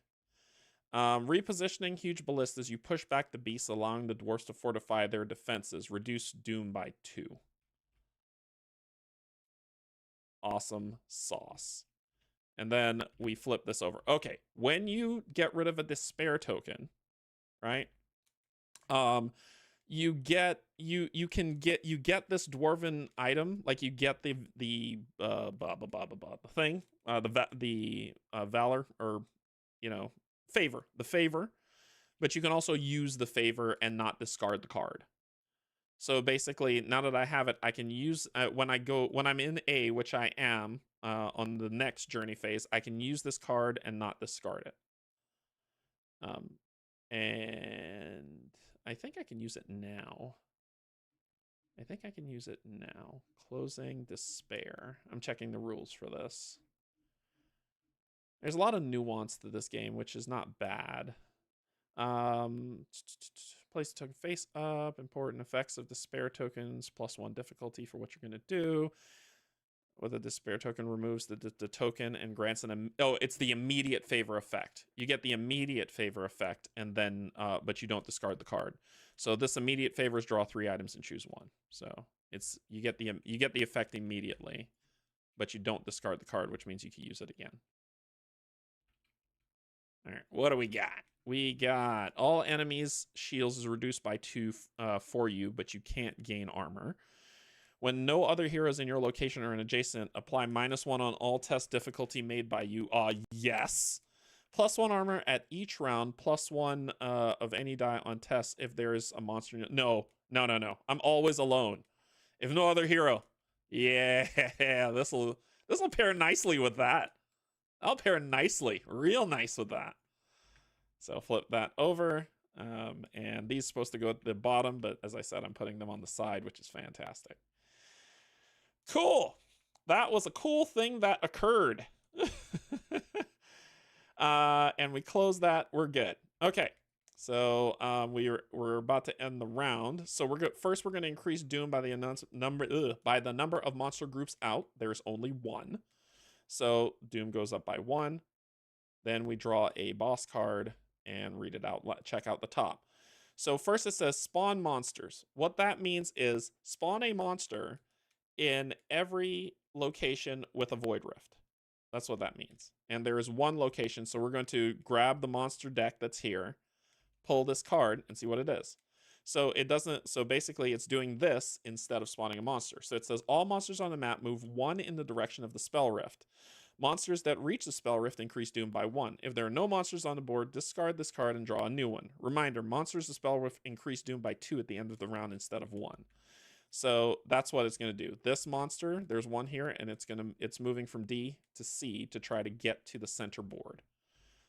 Repositioning huge ballistas, you push back the beasts, allowing the dwarfs to fortify their defenses. Reduce doom by 2. Awesome sauce. And then we flip this over. Okay, when you get rid of a despair token, right? You get this dwarven item, like you get the thing, the valor, or favor, but you can also use the favor and not discard the card. So basically, now that I have it, I can use when I'm in A, which I am on the next journey phase, I can use this card and not discard it. And I think I can use it now. Closing despair. I'm checking the rules for this. There's a lot of nuance to this game, which is not bad. Place the token face up. Important effects of despair tokens. +1 difficulty for what you're going to do. With a despair token, removes the token and grants it's the immediate favor effect. You get the immediate favor effect, and then but you don't discard the card. So this immediate favor is draw 3 items and choose 1. So you get the effect immediately, but you don't discard the card, which means you can use it again. All right, what do we got? We got all enemies' shields is reduced by 2 for you, but you can't gain armor. When no other heroes in your location are adjacent, apply -1 on all test difficulty made by you. Yes. +1 armor at each round, +1 of any die on tests if there is a monster. No. I'm always alone. If no other hero. Yeah, this'll pair nicely with that. I'll pair nicely, real nice with that. So flip that over. And these are supposed to go at the bottom, but as I said, I'm putting them on the side, which is fantastic. Cool. That was a cool thing that occurred. And we close that. We're good. Okay. So we're about to end the round. So first we're going to increase doom by the number of monster groups out. There's only 1. So doom goes up by 1. Then we draw a boss card and read it out. Check out the top. So first it says spawn monsters. What that means is spawn a monster in every location with a Voidrift. That's what that means. And there is 1 location, so we're going to grab the monster deck that's here, pull this card, and see what it is. So basically it's doing this instead of spawning a monster. So it says all monsters on the map move 1 in the direction of the SpellRift. Monsters that reach the SpellRift increase Doom by 1. If there are no monsters on the board, discard this card and draw a new one. Reminder, monsters of SpellRift increase Doom by 2 at the end of the round instead of 1. So that's what it's going to do. This monster, there's one here, and it's moving from D to C to try to get to the center board.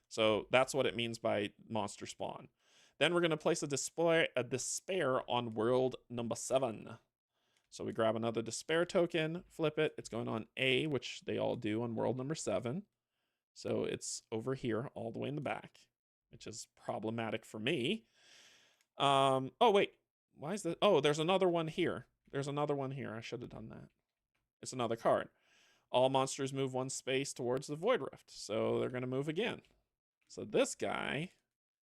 So that's what it means by monster spawn. Then we're going to place a despair on world number 7. So we grab another despair token, flip it. It's going on A, which they all do on world number 7. So it's over here, all the way in the back, which is problematic for me. Oh, wait. Why is that? Oh, there's another one here. There's another one here. I should have done that. It's another card. All monsters move 1 space towards the Voidrift. So they're going to move again. So this guy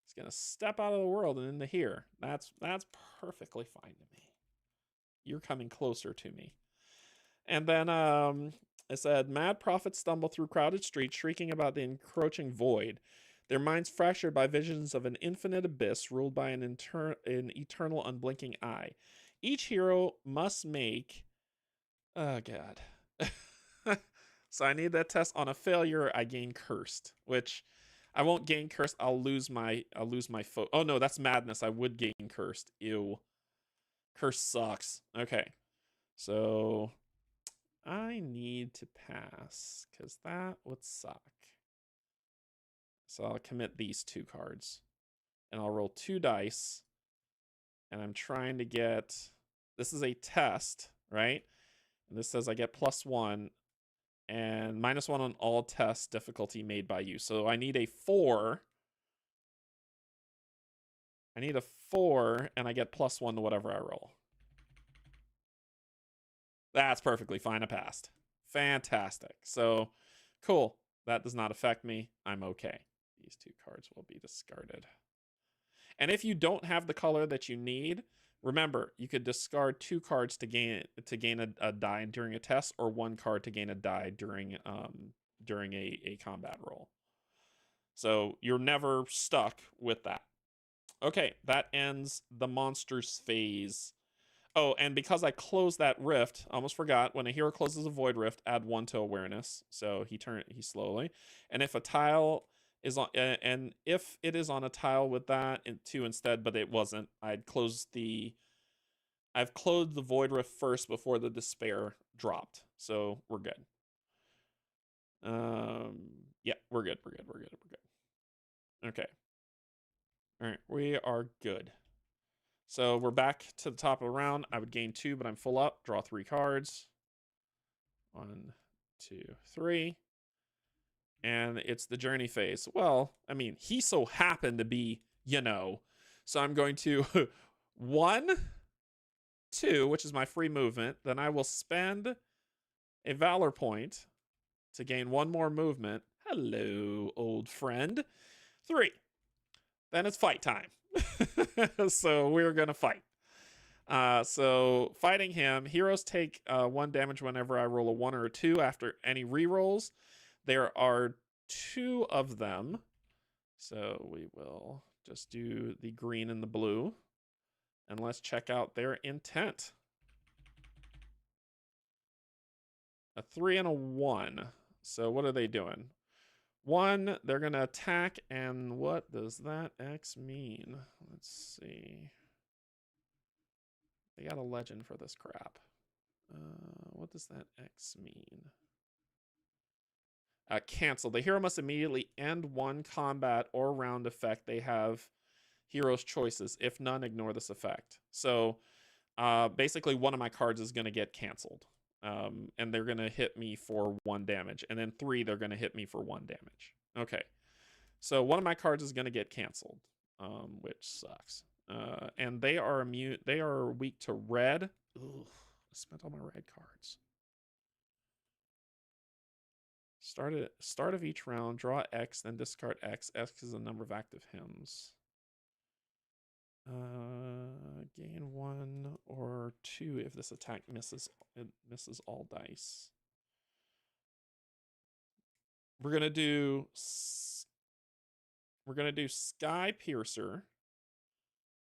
is going to step out of the world and into here. That's perfectly fine to me. You're coming closer to me. And then it said, mad prophets stumble through crowded streets, shrieking about the encroaching void. Their minds fractured by visions of an infinite abyss ruled by an eternal unblinking eye. Each hero must make... Oh, God. So I need that test. On a failure, I gain cursed, which I won't gain cursed. I'll lose my foe. Oh, no, that's madness. I would gain cursed. Ew. Curse sucks. Okay. So I need to pass because that would suck. So I'll commit these 2 cards and I'll roll 2 dice. And I'm trying to get, this is a test, right? And this says I get +1 and -1 on all tests difficulty made by you. So I need a 4. I need a 4 and I get +1 to whatever I roll. That's perfectly fine. I passed. Fantastic. So cool. That does not affect me. I'm okay. These 2 cards will be discarded. And if you don't have the color that you need, remember, you could discard 2 cards to gain a die during a test, or 1 card to gain a die during a combat roll. So you're never stuck with that. Okay, that ends the monsters phase. Oh, and because I closed that rift, I almost forgot, when a hero closes a void rift, add 1 to awareness. So he slowly. And if a tile is on, and if it is on a tile with that 2 instead, but it wasn't, I've closed the void rift first before the despair dropped. So we're good. Yeah, we're good. Okay. All right, we are good. So we're back to the top of the round. I would gain 2, but I'm full up. Draw 3 cards. 1, 2, 3. And it's the journey phase. Well, I mean, he so happened to be, So I'm going to 1, 2, which is my free movement. Then I will spend a valor point to gain 1 more movement. Hello, old friend. 3. Then it's fight time. So we're going to fight. So fighting him, heroes take 1 damage whenever I roll a 1 or a 2 after any rerolls. There are 2 of them. So we will just do the green and the blue. And let's check out their intent. A 3 and a 1. So what are they doing? 1, they're going to attack, and what does that X mean? Let's see. They got a legend for this crap. What does that X mean? Cancel. The hero must immediately end 1 combat or round effect they have hero's choices. If none, ignore this effect. So basically one of my cards is going to get canceled. And they're going to hit me for 1 damage. And then 3, they're going to hit me for 1 damage. Okay. So one of my cards is going to get canceled, which sucks. And they are immune. They are weak to red. Ugh, I spent all my red cards. Start of each round, draw X, then discard X. X is the number of active hymns. Gain 1 or 2 if this attack misses. It misses all dice. We're gonna do Sky Piercer.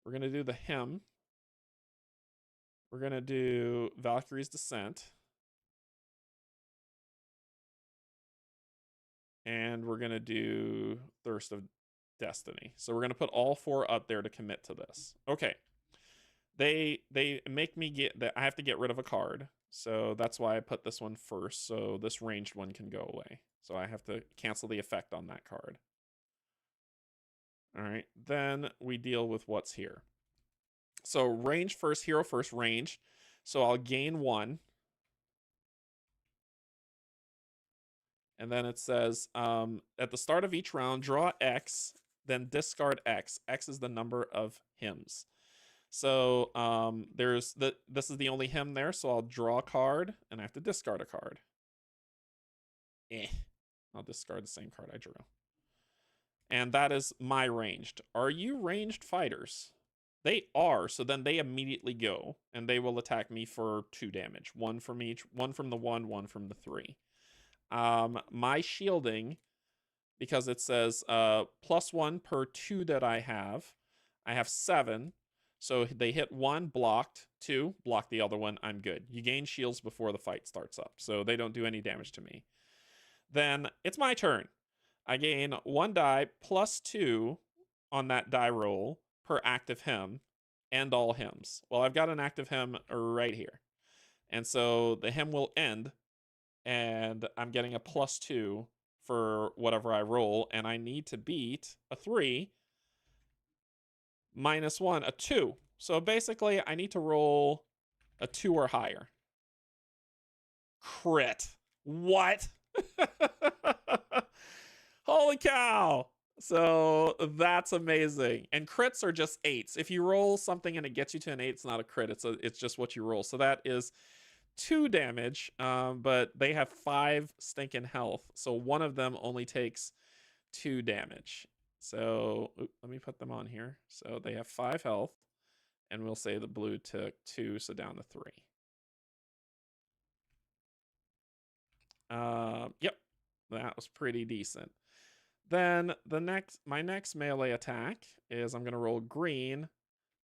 We're gonna do the hymn. We're gonna do Valkyrie's Descent. And we're going to do Thirst of Destiny. So we're going to put all 4 up there to commit to this. Okay. They make me get that. I have to get rid of a card. So that's why I put this one first. So this ranged one can go away. So I have to cancel the effect on that card. All right. Then we deal with what's here. So range first, hero first, range. So I'll gain 1. And then it says, at the start of each round, draw X, then discard X. X is the number of hymns. So this is the only hymn there, so I'll draw a card, and I have to discard a card. I'll discard the same card I drew. And that is my ranged. Are you ranged fighters? They are, so then they immediately go, and they will attack me for 2 damage. 1 from each, 1 from the 1, 1 from the 3. My shielding, because it says +1 per 2 that I have 7. So they hit 1, blocked. 2, block the other one. I'm good. You gain shields before the fight starts up, so they don't do any damage to me. Then it's my turn. I gain 1 die +2 on that die roll per active hymn and all hymns. Well, I've got an active hymn right here. And so the hymn will end, and I'm getting a +2 for whatever I roll, and I need to beat a 3 -1, a 2. So basically, I need to roll a 2 or higher. Crit. What? Holy cow. So that's amazing. And crits are just 8s. If you roll something and it gets you to an 8, it's not a crit. It's just what you roll. So that is 2 damage, but they have 5 stinking health. So one of them only takes 2 damage. So let me put them on here. So they have 5 health, and we'll say the blue took 2, so down to 3. Yep, that was pretty decent. Then my next melee attack is I'm gonna roll green,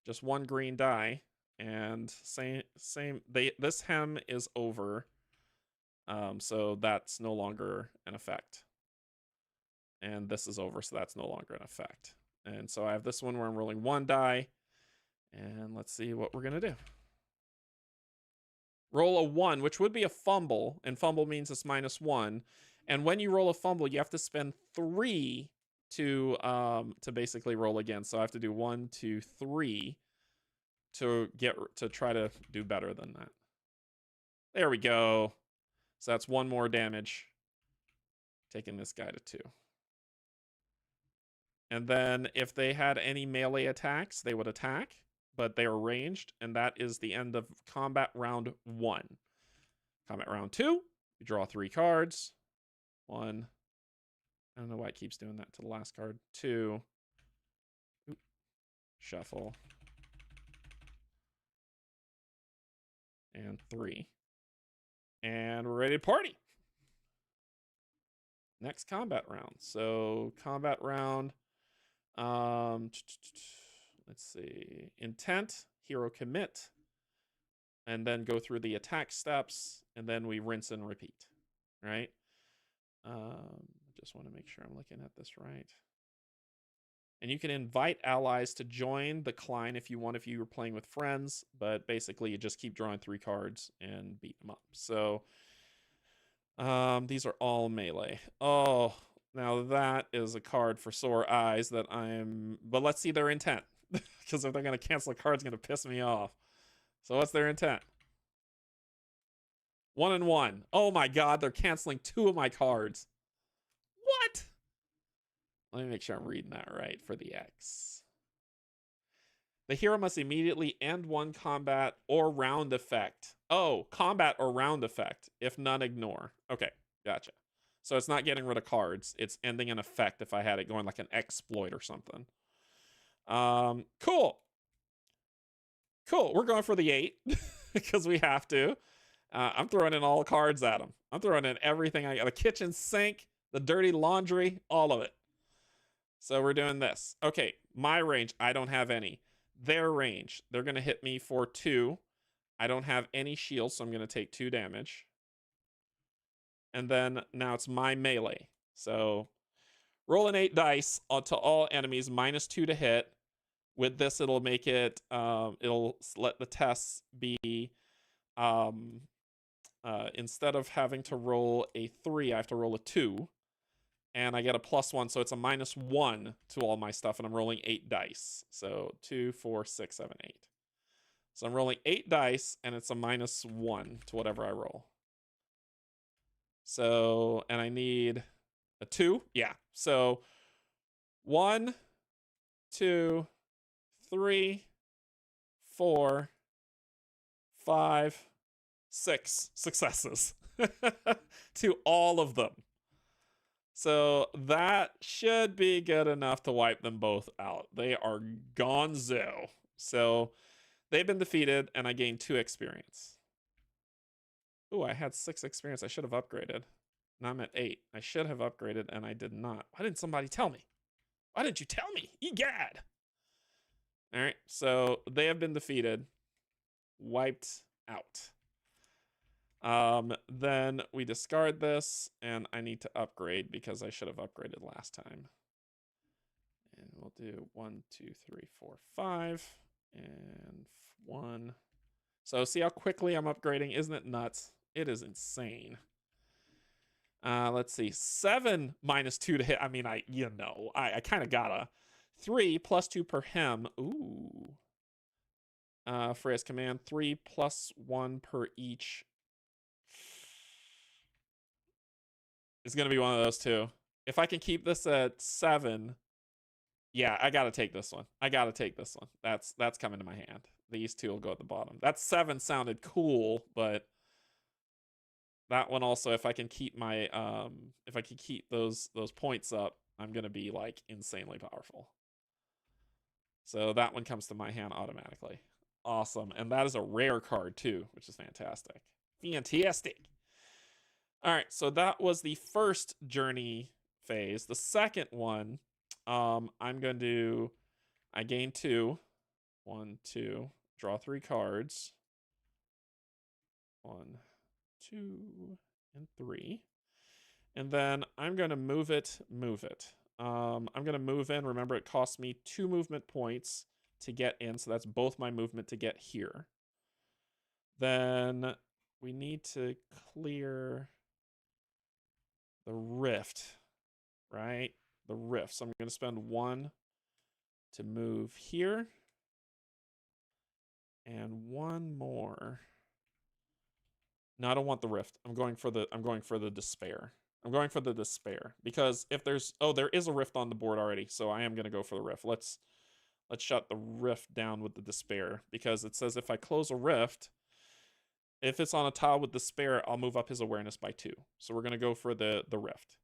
just 1 green die, and this hem is over, so that's no longer an effect. And this is over, so that's no longer an effect. And so I have this one where I'm rolling 1 die, and let's see what we're gonna do. Roll a 1, which would be a fumble, and fumble means it's -1. And when you roll a fumble, you have to spend 3 to basically roll again. So I have to do 1, 2, 3 to try to do better than that. There we go. So that's 1 more damage, taking this guy to 2. And then if they had any melee attacks, they would attack, but they are ranged, and that is the end of combat round 1. Combat round 2, you draw 3 cards. 1. I don't know why it keeps doing that to the last card. 2. Oop. Shuffle. And 3. And we're ready to party. Next combat round. So combat round. Let's see. Intent, hero commit, and then go through the attack steps, and then we rinse and repeat. Right? Just want to make sure I'm looking at this right. And you can invite allies to join the Klein if you want, if you were playing with friends, but basically you just keep drawing 3 cards and beat them up. So these are all melee. Oh, now that is a card for sore eyes that but let's see their intent. Because if they're going to cancel a card, it's going to piss me off. So what's their intent? 1 and 1. Oh my god, they're canceling 2 of my cards. What? Let me make sure I'm reading that right for the X. The hero must immediately end 1 combat or round effect. Oh, combat or round effect. If none, ignore. Okay, gotcha. So it's not getting rid of cards. It's ending an effect if I had it going like an exploit or something. Cool. Cool, we're going for the 8 because we have to. I'm throwing in all cards at them. I'm throwing in everything I got. The kitchen sink, the dirty laundry, all of it. So we're doing this. Okay, my range, I don't have any. Their range, they're going to hit me for 2. I don't have any shields, so I'm going to take 2 damage. And then now it's my melee. So rolling 8 dice to all enemies, -2 to hit. With this, it'll make it, it'll let the tests be, instead of having to roll a 3, I have to roll a 2. And I get a +1, so it's a -1 to all my stuff, and I'm rolling 8 dice. So 2, 4, 6, 7, 8. So I'm rolling 8 dice, and it's a -1 to whatever I roll. So, and I need a 2. Yeah. So 1, 2, 3, 4, 5, 6 successes to all of them. So that should be good enough to wipe them both out. They are gonzo. So they've been defeated, and I gained 2 experience. Ooh, I had 6 experience. I should have upgraded. Now I'm at 8. I should have upgraded, and I did not. Why didn't somebody tell me? Why didn't you tell me? Egad! All right, so they have been defeated. Wiped out. Then we discard this, and I need to upgrade because I should have upgraded last time. And we'll do 1, 2, 3, 4, 5, and 1. So see how quickly I'm upgrading? Isn't it nuts? It is insane. Let's see. 7 -2 to hit. I mean, I kind of gotta. 3 +2 per hem. Ooh. For his command, 3 +1 per each. It's gonna be one of those two. If I can keep this at 7, yeah, I gotta take this one. I gotta take this one. That's coming to my hand. These two will go at the bottom. That 7 sounded cool, but that one also, if I can keep my if I can keep those points up, I'm gonna be like insanely powerful. So that one comes to my hand automatically. Awesome. And that is a rare card too, which is fantastic. Fantastic. All right, so that was the first journey phase. The second one, I'm going to I gain 2. 1, 2. Draw 3 cards. 1, 2, and 3. And then I'm going to move it. I'm going to move in. Remember, it costs me 2 movement points to get in, so that's both my movement to get here. Then we need to clear the rift, right? The rift. So I'm going to spend 1 to move here. And 1 more. No, I don't want the rift. I'm going for the despair. I'm going for the despair because if there's there is a rift on the board already, so I am going to go for the rift. Let's shut the rift down with the despair because it says if I close a rift, if it's on a tile with despair, I'll move up his awareness by 2. So we're going to go for the rift.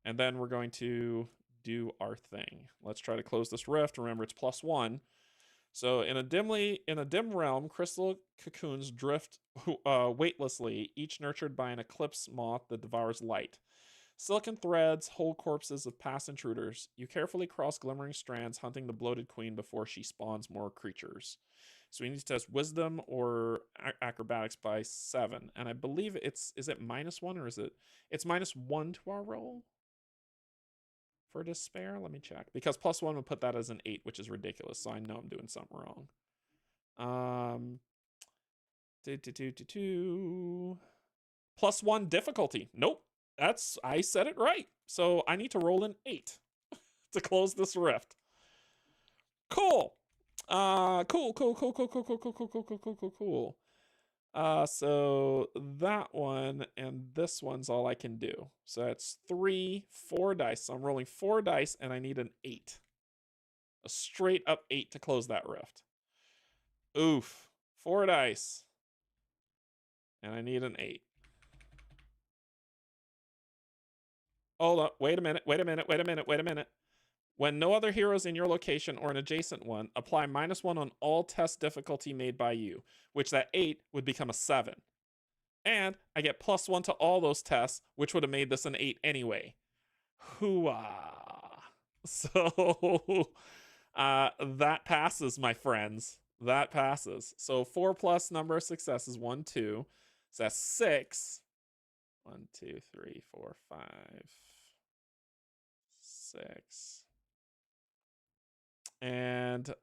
And then we're going to do our thing. Let's try to close this rift. Remember, it's +1. So in a dim realm, crystal cocoons drift weightlessly, each nurtured by an eclipse moth that devours light. Silken threads hold corpses of past intruders. You carefully cross glimmering strands, hunting the bloated queen before she spawns more creatures. So we need to test wisdom or acrobatics by 7. And I believe is it -1 or is it's -1 to our roll? For despair, let me check. Because +1 would put that as an 8, which is ridiculous. So I know I'm doing something wrong. +1 difficulty. Nope. I said it right. So I need to roll an 8 to close this rift. Cool. Cool. So that one and this one's all I can do. So that's 3, 4 dice. So I'm rolling 4 dice and I need an 8. A straight up 8 to close that rift. Oof. 4 dice. And I need an 8. Hold up. Wait a minute. When no other heroes in your location or an adjacent one, apply -1 on all test difficulty made by you, which that 8 would become a 7. And I get +1 to all those tests, which would have made this an 8 anyway. Hooah. So that passes, my friends. That passes. So 4 plus number of successes, 1, 2. So that's 6. 1, 2, 3, 4, 5. 6. And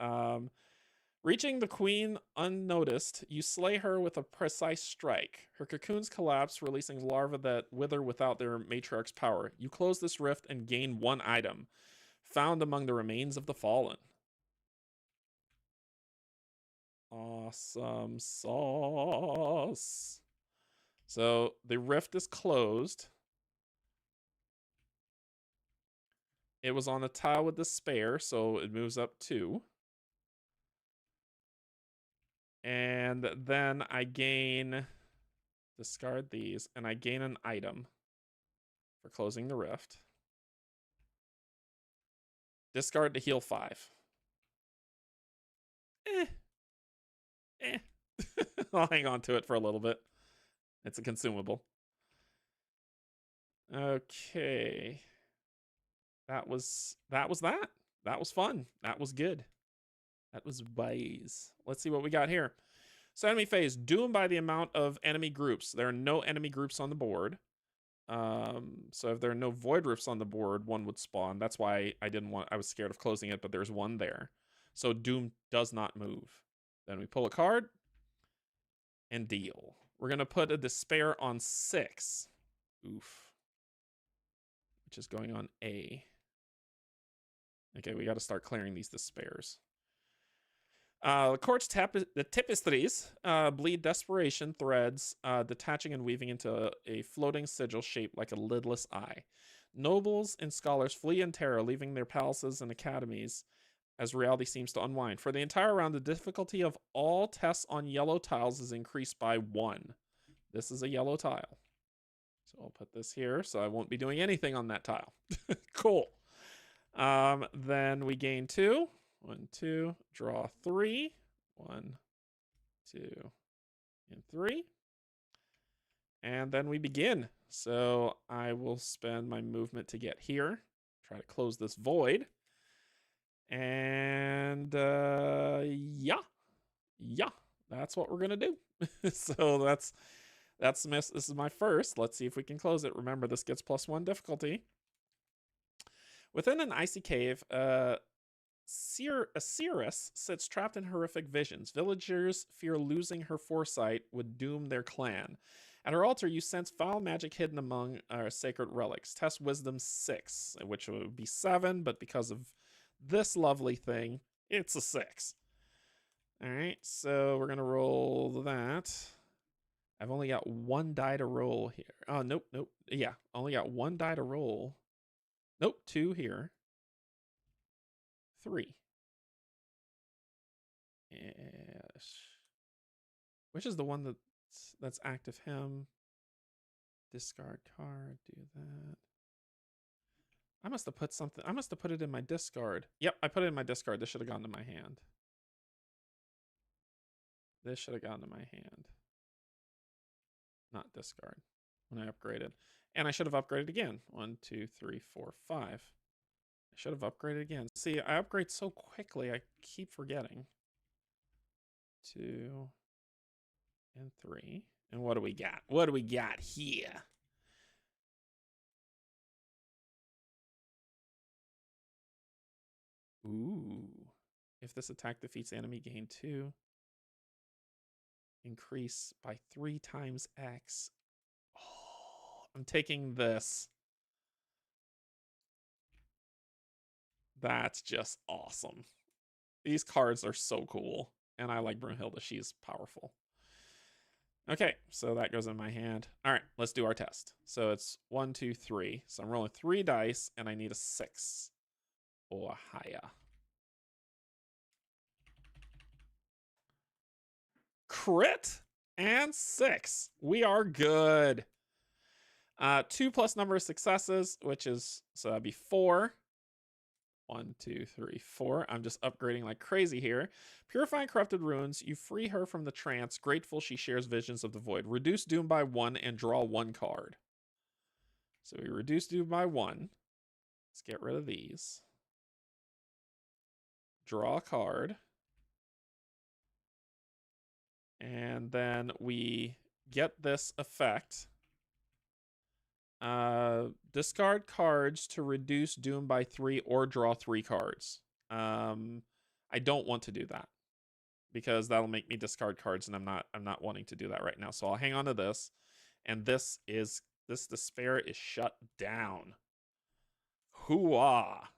reaching the queen unnoticed, you slay her with a precise strike. Her cocoons collapse, releasing larvae that wither without their matriarch's power. You close this rift and gain 1 item, found among the remains of the fallen. Awesome sauce. So the rift is closed. It was on a tile with despair, so it moves up 2. And then I gain, discard these, and I gain an item for closing the rift. Discard to heal 5. I'll hang on to it for a little bit. It's a consumable. Okay. That was that. That was fun. That was good. That was wise. Let's see what we got here. So enemy phase, doomed by the amount of enemy groups. There are no enemy groups on the board. So if there are no Voidrifts on the board, one would spawn. That's why I was scared of closing it, but there's one there. So doom does not move. Then we pull a card and deal. We're going to put a despair on 6. Oof. Which is going on A. Okay, we got to start clearing these despairs. The quartz the tapestries bleed desperation threads, detaching and weaving into a floating sigil shaped like a lidless eye. Nobles and scholars flee in terror, leaving their palaces and academies as reality seems to unwind. For the entire round, the difficulty of all tests on yellow tiles is increased by 1. This is a yellow tile. So I'll put this here, so I won't be doing anything on that tile. Cool. Then we gain 2. 1, 2, draw 3. 1, 2, and 3. And then we begin. So I will spend my movement to get here. Try to close this void. And yeah, that's what we're gonna do. So this is my first. Let's see if we can close it. Remember, this gets +1 difficulty. Within an icy cave, Cirrus sits trapped in horrific visions. Villagers fear losing her foresight would doom their clan. At her altar, you sense foul magic hidden among sacred relics. Test wisdom 6, which would be 7, but because of this lovely thing, it's a 6. All right, so we're going to roll that. I've only got 1 die to roll here. Oh, nope. Yeah, only got 1 die to roll. Nope, 2 here. 3. Yes. Which is the one that's active hem? Discard card, do that. I must have put something. I must have put it in my discard. Yep, I put it in my discard. This should have gone to my hand. This should have gone to my hand. Not discard when I upgraded. And I should have upgraded again. 1, 2, 3, 4, 5. I should have upgraded again. See, I upgrade so quickly, I keep forgetting. 2 and 3. And what do we got? What do we got here? Ooh. If this attack defeats enemy, gain 2. Increase by 3 times X. Oh, I'm taking this. That's just awesome. These cards are so cool. And I like Brunhilde. She's powerful. Okay, so that goes in my hand. All right, let's do our test. So it's 1, 2, 3. So I'm rolling 3 dice, and I need a 6 or higher. Crit and 6. We are good. 2 plus number of successes, which is, so that'd be 4. 1, 2, 3, 4. I'm just upgrading like crazy here. Purifying corrupted runes. You free her from the trance. Grateful she shares visions of the void. Reduce doom by 1 and draw 1 card. So we reduce doom by 1. Let's get rid of these. Draw a card. And then we get this effect. Discard cards to reduce Doom by 3 or draw 3 cards. I don't want to do that because that'll make me discard cards, and I'm not wanting to do that right now. So I'll hang on to this, and this despair is shut down. Hooah!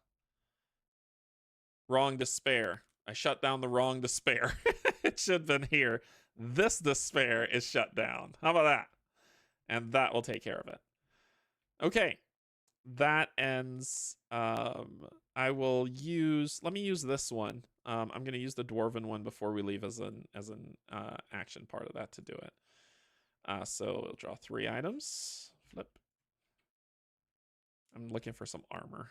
Wrong despair. I shut down the wrong despair. It should have been here. This despair is shut down. How about that? And that will take care of it. Okay. That ends. I will use. Let me use this one. I'm going to use the dwarven one before we leave as an action part of that to do it. So we'll draw 3 items. Flip. I'm looking for some armor.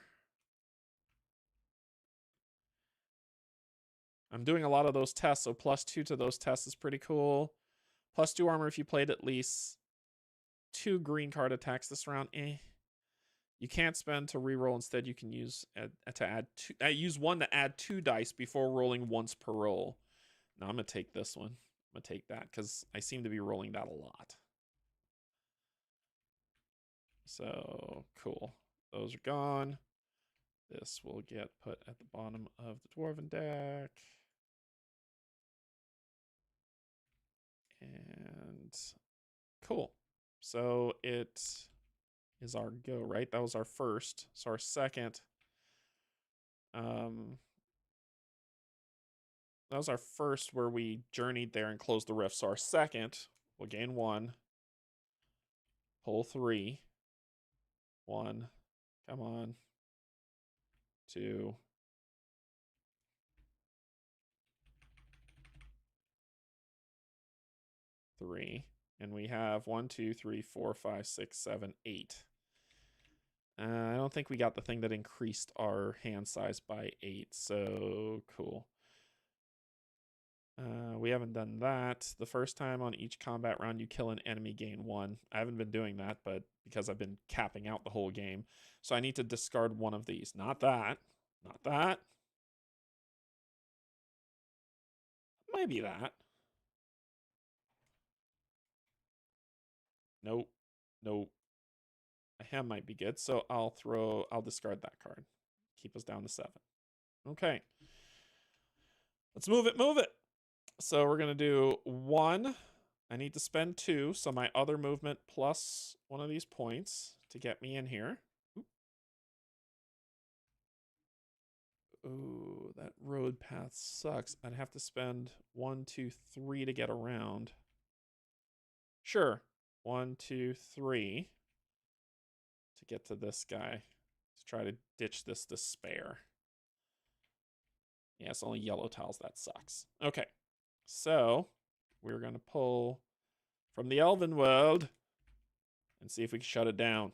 I'm doing a lot of those tests, so +2 to those tests is pretty cool. +2 armor if you played at least 2 green card attacks this round. You can't spend to reroll. Instead, you can use to add 2. Use 1 to add 2 dice before rolling once per roll. Now I'm gonna take this one. I'm gonna take that because I seem to be rolling that a lot. So cool. Those are gone. This will get put at the bottom of the dwarven deck. And cool. So it is our go, right? That was our first. So our second. That was our first where we journeyed there and closed the rift. So our second, we'll gain 1. Pull 3. 1. Come on. 2. 3. And we have 1, 2, 3, 4, 5, 6, 7, 8. I don't think we got the thing that increased our hand size by 8. So cool. We haven't done that. The first time on each combat round you kill an enemy, gain 1. I haven't been doing that, but because I've been capping out the whole game. So I need to discard one of these. Not that. Not that. Maybe that. Nope. Nope. A ham might be good. So I'll discard that card. Keep us down to 7. Okay. Let's move it, move it. So we're going to do 1. I need to spend 2. So my other movement plus one of these points to get me in here. Ooh, that road path sucks. I'd have to spend 1, 2, 3 to get around. Sure. 1, 2, 3 to get to this guy. To try to ditch this despair. Yeah, it's only yellow tiles. That sucks. Okay. So we're going to pull from the Elven world and see if we can shut it down.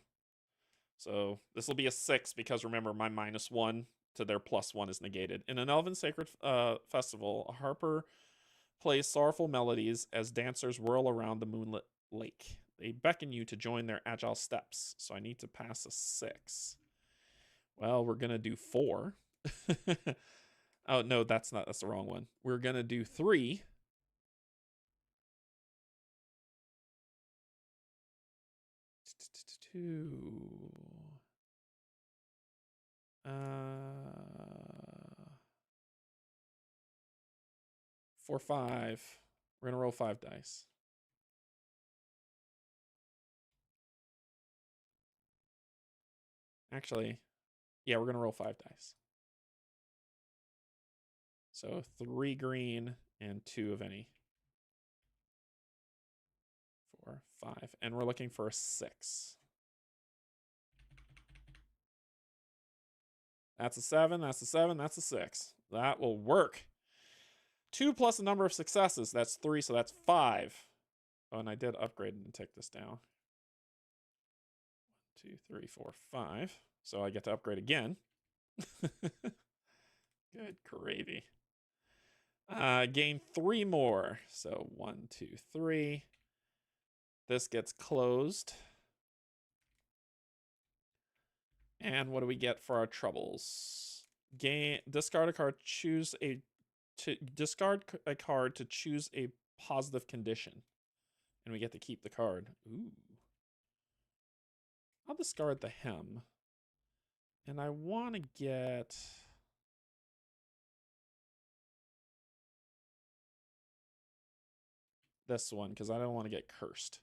So this will be a 6 because remember my -1 to their +1 is negated. In an Elven Sacred Festival, a harper plays sorrowful melodies as dancers whirl around the moonlit lake. They beckon you to join their agile steps. So I need to pass a 6. Well, we're going to do 4. Oh, no, that's the wrong one. We're going to do 3. For 5. We're going to roll 5 dice. Actually, yeah, we're going to roll 5 dice. So 3 green and 2 of any. 4, 5. And we're looking for a 6. That's a 7. That's a 7. That's a 6. That will work. 2 plus a number of successes. That's 3. So that's 5. Oh, and I did upgrade and take this down. 1, 2, 3, 4, 5. So I get to upgrade again. Good gravy. Gain 3 more. So 1, 2, 3. This gets closed. And what do we get for our troubles? Discard a card. Discard a card to choose a positive condition, and we get to keep the card. Ooh. I'll discard the hem. And I want to get... this one, because I don't want to get cursed.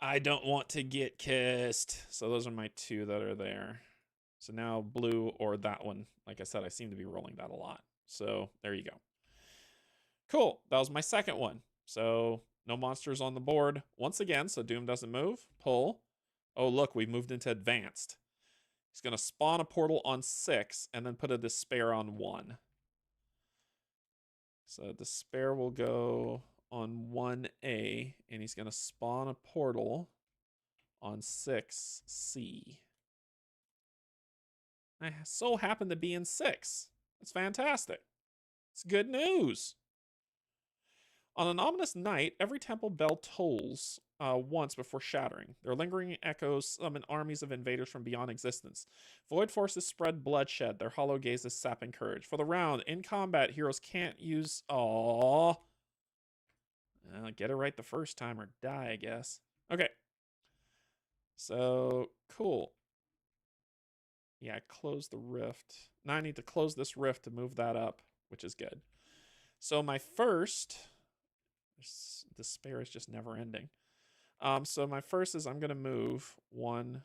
I don't want to get kissed. So those are my two that are there. So now blue or that one. Like I said, I seem to be rolling that a lot. So there you go. Cool. That was my second one. So no monsters on the board once again. So Doom doesn't move. Pull. Oh, look, we moved into advanced. He's going to spawn a portal on 6 and then put a despair on 1. So despair will go on 1A, and he's going to spawn a portal on 6C. I so happen to be in 6. That's fantastic. It's good news. On an ominous night, every temple bell tolls once before shattering. Their lingering echoes summon armies of invaders from beyond existence. Void forces spread bloodshed, their hollow gazes sapping courage. For the round, in combat, heroes can't use... Aww. Get it right the first time or die, I guess. Okay. So, cool. Yeah, I closed the rift. Now I need to close this rift to move that up, which is good. So my first... despair is just never ending. So my first is I'm going to move 1,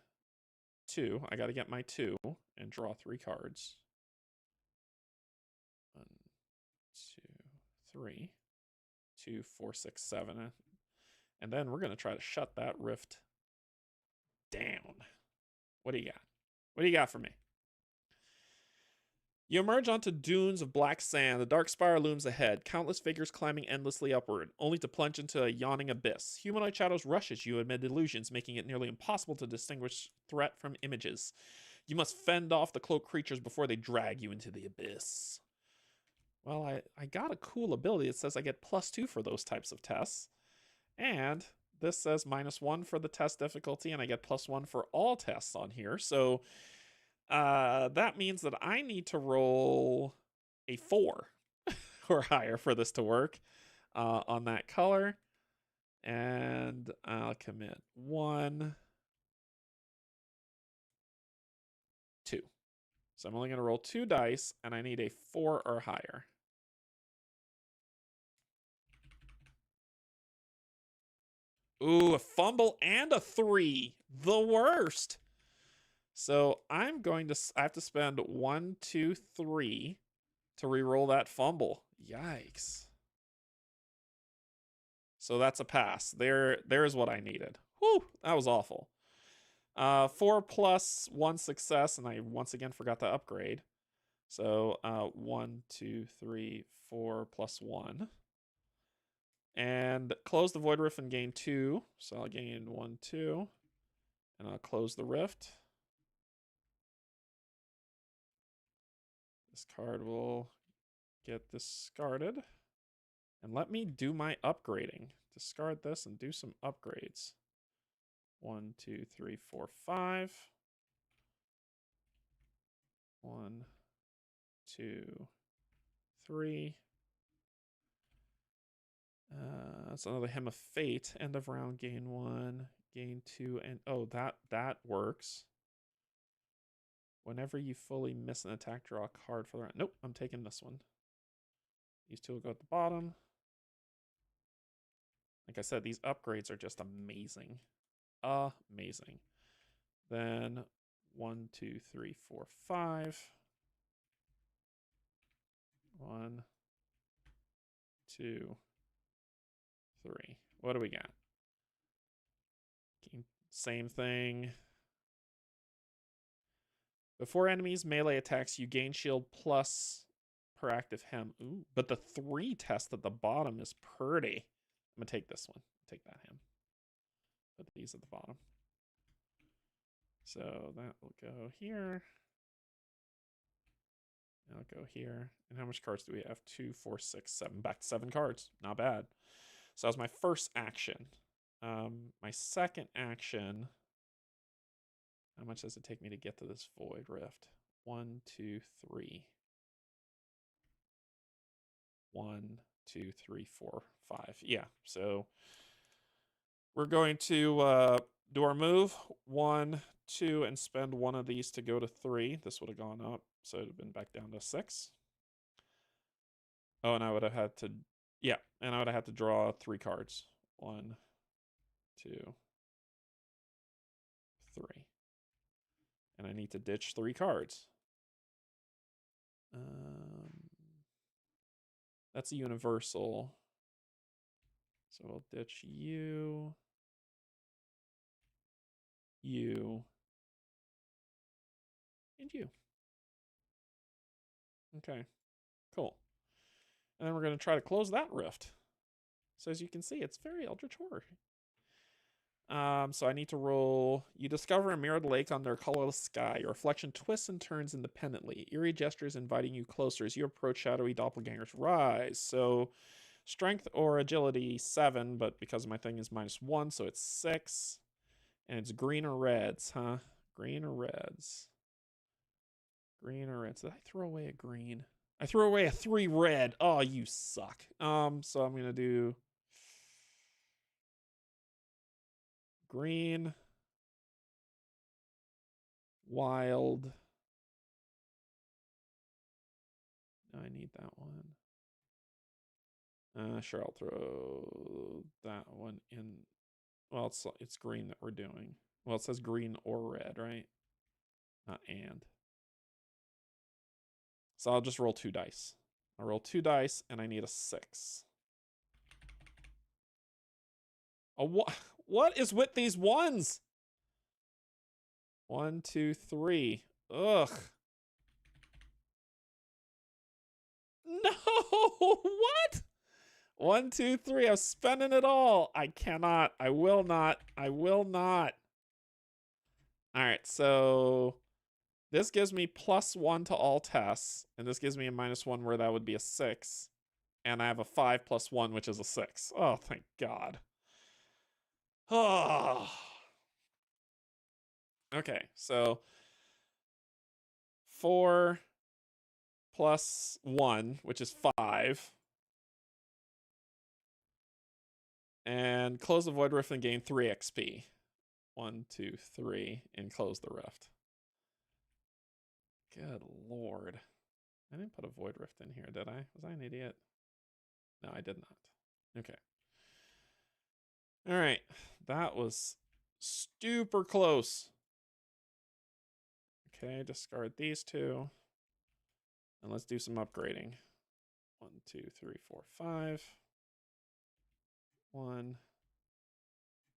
2. I got to get my 2 and draw 3 cards. 1, 2, 3. 2, 4, 6, 7. And then we're going to try to shut that rift down. What do you got? What do you got for me? You emerge onto dunes of black sand. The dark spire looms ahead, countless figures climbing endlessly upward, only to plunge into a yawning abyss. Humanoid shadows rush at you amid illusions, making it nearly impossible to distinguish threat from images. You must fend off the cloaked creatures before they drag you into the abyss. Well, I got a cool ability. It says I get +2 for those types of tests. And this says -1 for the test difficulty, and I get +1 for all tests on here. So... that means that I need to roll a 4 or higher for this to work on that color. And I'll commit 1, 2. So I'm only going to roll 2 dice, and I need a 4 or higher. Ooh, a fumble and a 3. The worst. So I'm going to, I have to spend 1, 2, 3 to re-roll that fumble. Yikes. So that's a pass. There is what I needed. Whew, that was awful. 4 plus 1 success, and I once again forgot to upgrade. So 1, 2, 3, 4 plus 1. And close the Void Rift and gain 2. So I'll gain 1, 2. And I'll close the rift. This card will get discarded. And let me do my upgrading. Discard this and do some upgrades. 1, 2, 3, 4, 5. 1, 2, 3. That's another Hem of Fate. End of round, gain 1, gain 2, and oh, that works. Whenever you fully miss an attack, draw a card for the round. Nope, I'm taking this one. These two will go at the bottom. Like I said, these upgrades are just amazing. Amazing. Then 1, 2, 3, 4, 5. 1, 2, 3. What do we got? Same thing. Before enemies melee attacks, you gain shield plus per active hem. Ooh, but the 3 test at the bottom is pretty. I'm gonna take this one. Take that hem. Put these at the bottom. So that will go here. That'll go here. And how much cards do we have? 2, 4, 6, 7. Back to 7 cards. Not bad. So that was my first action. My second action. How much does it take me to get to this Void Rift? 1, 2, 3. 1, 2, 3, 4, 5. Yeah, so we're going to do our move 1, 2, and spend one of these to go to 3. This would have gone up, so it would have been back down to 6. Oh, and I would have had to, yeah, and I would have had to draw 3 cards. 1, 2, 3. And I need to ditch 3 cards. That's a universal. So we'll ditch you, you, and you. Okay, cool. And then we're going to try to close that rift. So as you can see, it's very Eldritch Horror. So I need to roll. You discover a mirrored lake on their colorless sky. Your reflection twists and turns independently. Eerie gestures inviting you closer as you approach shadowy doppelgangers rise. So strength or agility 7, but because my thing is -1, so it's 6. And it's green or reds, huh? Green or reds? Green or reds? Did I throw away a green? I threw away a 3 red. Oh, you suck. So I'm gonna do green, wild. No, I need that one. Sure, I'll throw that one in. Well, it's green that we're doing. Well, it says green or red, right? Not and. So I'll just roll 2 dice. I'll roll 2 dice, and I need a 6. What is with these ones? 1, 2, 3. Ugh. No! What? 1, 2, 3. I'm spending it all. I cannot. I will not. I will not. All right, so this gives me +1 to all tests, and this gives me a -1 where that would be a 6. And I have a 5 + 1, which is a 6. Oh, thank God. Oh. Okay, so 4 + 1, which is 5. And close the Voidrift and gain 3 XP. 1, 2, 3, and close the rift. Good Lord. I didn't put a Voidrift in here, did I? Was I an idiot? No, I did not. Okay. All right. That was super close. Okay, discard these 2. And let's do some upgrading. 1, 2, 3, 4, 5. 1,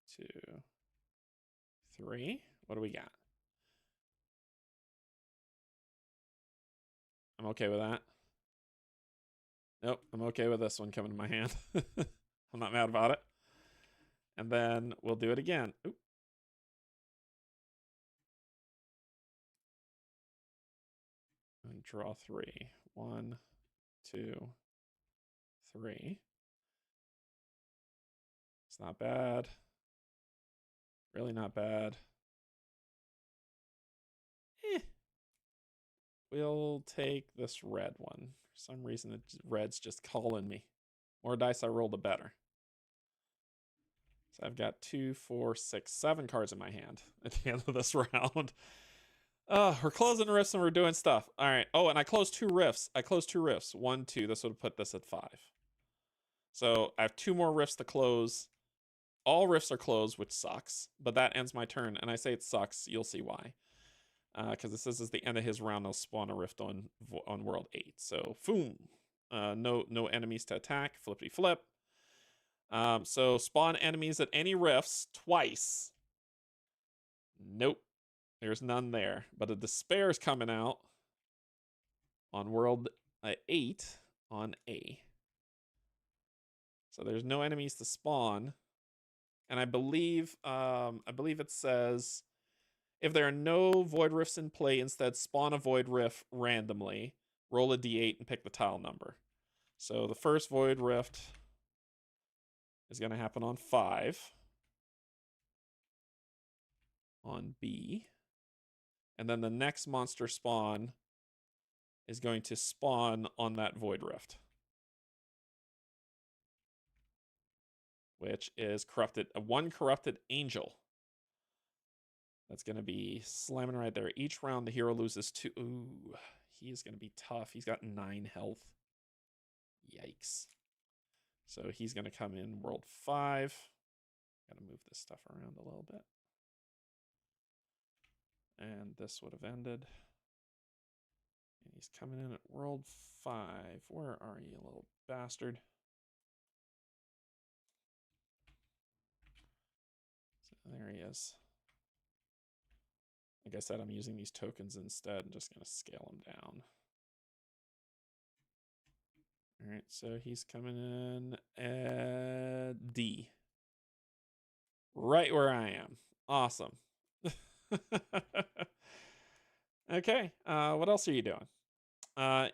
2, 3. What do we got? I'm okay with that. Nope, I'm okay with this one coming to my hand. I'm not mad about it. And then we'll do it again. Oop. And draw 3. 1, 2, 3. It's not bad. Really not bad. We'll take this red one. For some reason, red's just calling me. More dice I roll, the better. So I've got 2, 4, 6, 7 cards in my hand at the end of this round. We're closing rifts and we're doing stuff. All right. Oh, and I closed 2 rifts. 1, 2. This would put this at 5. So I have 2 more rifts to close. All rifts are closed, which sucks. But that ends my turn. And I say it sucks. You'll see why. Because this is the end of his round. I'll spawn a rift on world 8. So, boom. No enemies to attack. Flippity flip. So spawn enemies at any rifts twice. Nope. There's none there. But a despair is coming out on world 8 on A. So there's no enemies to spawn. And I believe it says if there are no void rifts in play, instead spawn a void rift randomly, roll a d8 and pick the tile number. So the first void rift is going to happen on 5 on B. And then the next monster spawn is going to spawn on that void rift, which is corrupted, one corrupted angel. That's going to be slamming right there. Each round, the hero loses 2. Ooh, he's going to be tough. He's got 9 health. Yikes. So he's going to come in world 5. Got to move this stuff around a little bit. And this would have ended. And he's coming in at world 5. Where are you, little bastard? So there he is. Like I said, I'm using these tokens instead. I'm just going to scale them down. All right, so he's coming in at D. Right where I am. Awesome. Okay, what else are you doing?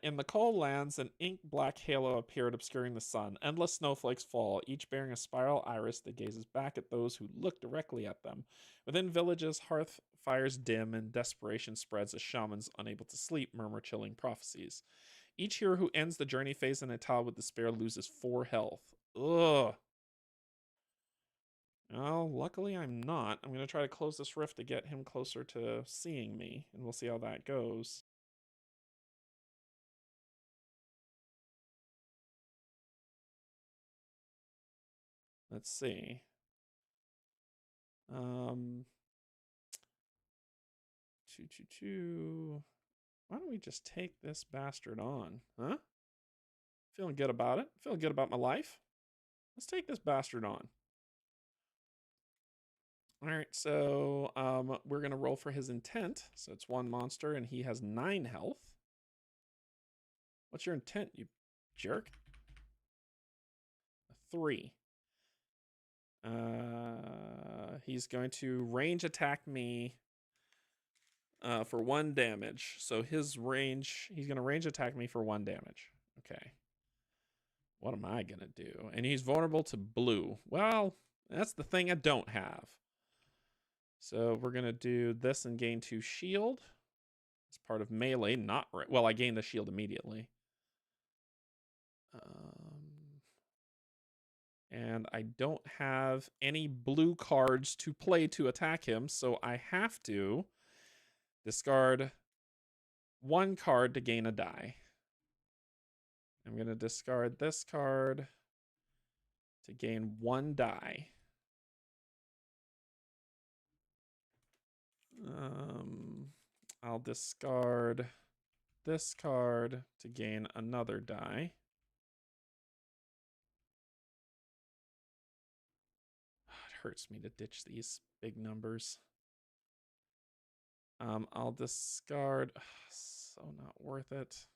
In the cold lands, an ink black halo appeared obscuring the sun. Endless snowflakes fall, each bearing a spiral iris that gazes back at those who look directly at them. Within villages, hearth fires dim and desperation spreads as shamans, unable to sleep, murmur chilling prophecies. Each hero who ends the journey phase in a tile with despair loses 4 health. Ugh. Well, luckily I'm not. I'm going to try to close this rift to get him closer to seeing me, and we'll see how that goes. Let's see. Two. Why don't we just take this bastard on? Huh? Feeling good about it? Feeling good about my life? Let's take this bastard on. All right, so we're going to roll for his intent. So it's 1 monster, and he has 9 health. What's your intent, you jerk? A 3. He's going to range attack me for 1 damage. So his range, he's going to range attack me for 1 damage. Okay. What am I going to do? And he's vulnerable to blue. Well, that's the thing I don't have. So we're going to do this and gain 2 shield. It's part of melee, not right. Well, I gain the shield immediately. And I don't have any blue cards to play to attack him, so I have to discard 1 card to gain a die. I'm going to discard this card to gain 1 die. I'll discard this card to gain another die. It hurts me to ditch these big numbers. I'll discard. So not worth it.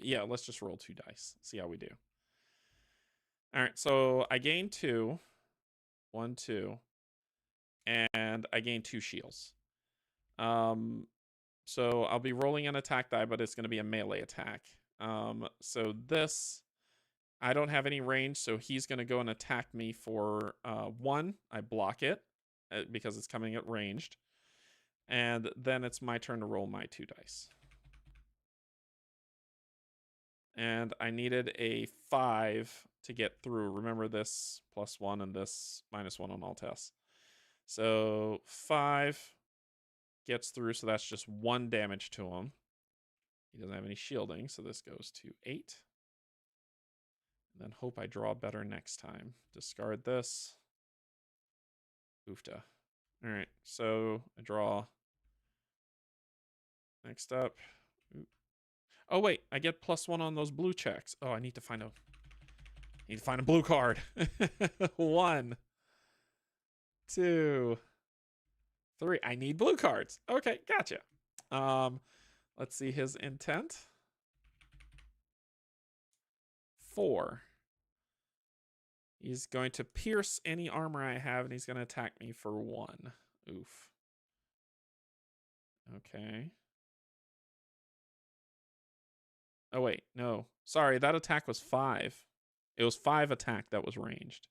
Yeah, let's just roll 2 dice. See how we do. All right, so I gain 2. 1, 2. And I gain 2 shields. So I'll be rolling an attack die, but it's going to be a melee attack. So this, I don't have any range, so he's going to go and attack me for 1. I block it because it's coming at ranged. And then it's my turn to roll my 2 dice. And I needed a 5 to get through. Remember this +1 and this -1 on all tests. So 5 gets through, so that's just 1 damage to him. He doesn't have any shielding, so this goes to 8. And then hope I draw better next time. Discard this. Oofta. All right, so I draw. Next up. Oh wait, I get +1 on those blue checks. Oh, I need to find a blue card. 1, 2, 3. I need blue cards. Okay, gotcha. Let's see his intent. 4. He's going to pierce any armor I have, and he's going to attack me for 1. Oof. Okay. Oh, wait. No. Sorry, that attack was 5. It was 5 attack that was ranged.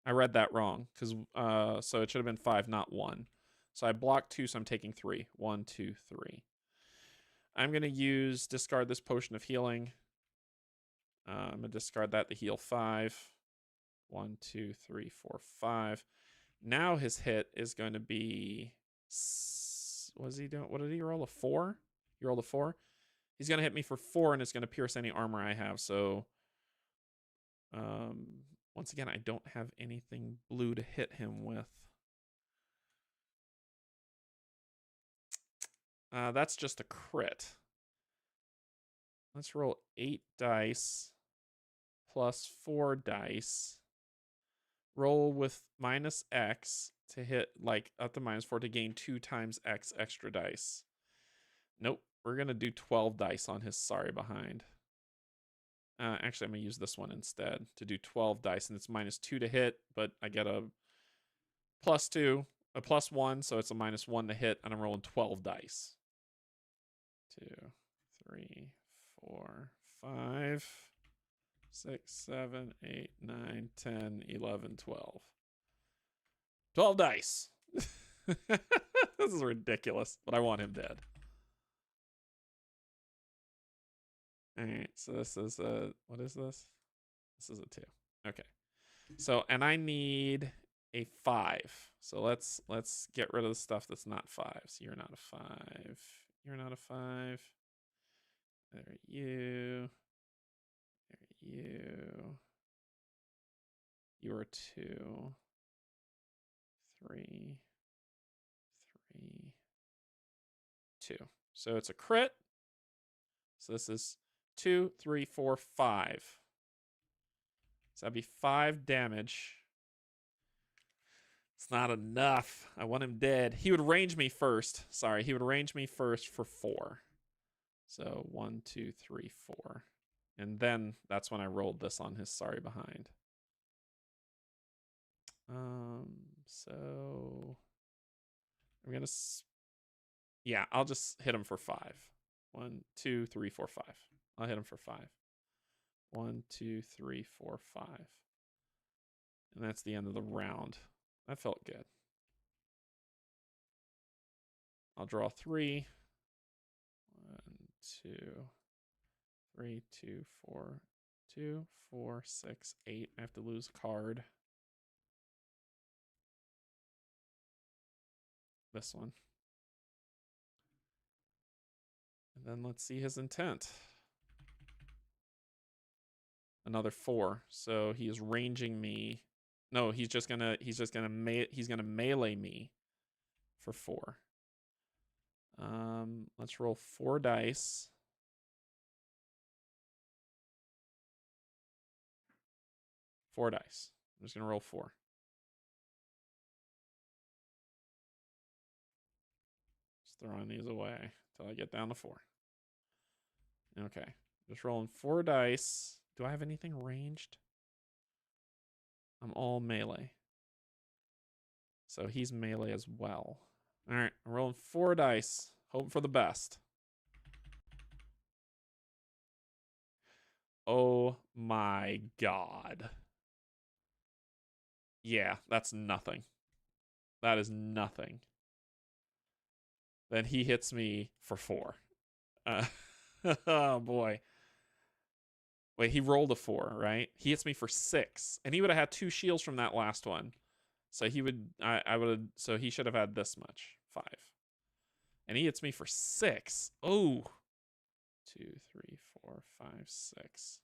I read that wrong, because so it should have been 5, not 1. So I blocked 2, so I'm taking 3. 1, 2, 3. I'm going to discard this potion of healing. I'm going to discard that to heal 5. 1, 2, 3, 4, 5. Now his hit is going to be... What is he doing? What did he roll? A 4? He rolled a 4? He's going to hit me for 4, and it's going to pierce any armor I have. So, once again, I don't have anything blue to hit him with. That's just a crit. Let's roll 8 dice plus 4 dice. Roll with minus X to hit, like, up to -4 to gain 2 times X extra dice. Nope. We're going to do 12 dice on his sorry behind. Actually, I'm going to use this one instead to do 12 dice, and it's -2 to hit, but I get a +2, a +1, so it's a -1 to hit, and I'm rolling 12 dice. 2, 3, 4, 5, 6, 7, 8, 9, 10, 11, 12. 12 dice. This is ridiculous, but I want him dead. All right, so this is a, what is this? This is a 2. Okay. So, and I need a 5. So let's get rid of the stuff that's not 5s. You're not a 5. You're not a 5. There you. There you. You're a 2. 3. 3. 2. So it's a crit. So this is 2, 3, 4, 5. So that'd be 5 damage. It's not enough. I want him dead. He would range me first. Sorry, he would range me first for 4. So 1, 2, 3, 4. And then that's when I rolled this on his sorry behind. So I'm gonna, yeah, I'll just hit him for 5. 1, 2, 3, 4, 5. I'll hit him for 5. 1, 2, 3, 4, 5. And that's the end of the round. That felt good. I'll draw 3. 1, 2, 3, 2, 4, 2, 4, 6, 8. I have to lose a card. This one. And then let's see his intent. Another 4. So he is ranging me. No, he's gonna melee me for 4. Let's roll 4 dice. I'm just gonna roll 4. Just throwing these away until I get down to 4. Okay, just rolling 4 dice. Do I have anything ranged? I'm all melee. So he's melee as well. All right, I'm rolling 4 dice. Hope for the best. Oh my god. Yeah, that's nothing. That is nothing. Then he hits me for 4. Oh boy. Wait, he rolled a 4, right? He hits me for 6. And he would have had 2 shields from that last one. So he would, I would have, so he should have had this much. 5. And he hits me for 6. Oh. 2, 3, 4, 5, 6.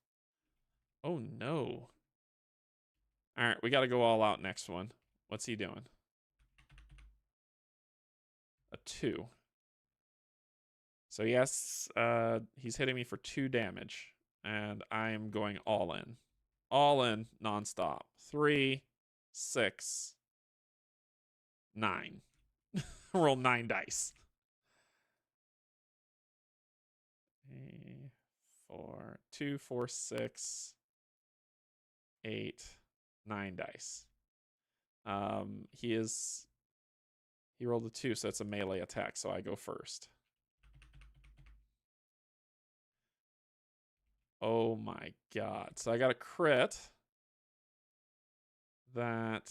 Oh no. All right, we got to go all out next one. What's he doing? A 2. So yes, he's hitting me for 2 damage. And I'm going all in. All in, nonstop. 3, 6, 9. Roll 9 dice. 4, 2, 4, 6, 8, 9 dice. He rolled a 2, so it's a melee attack, so I go first. Oh my god. So I got a crit. That.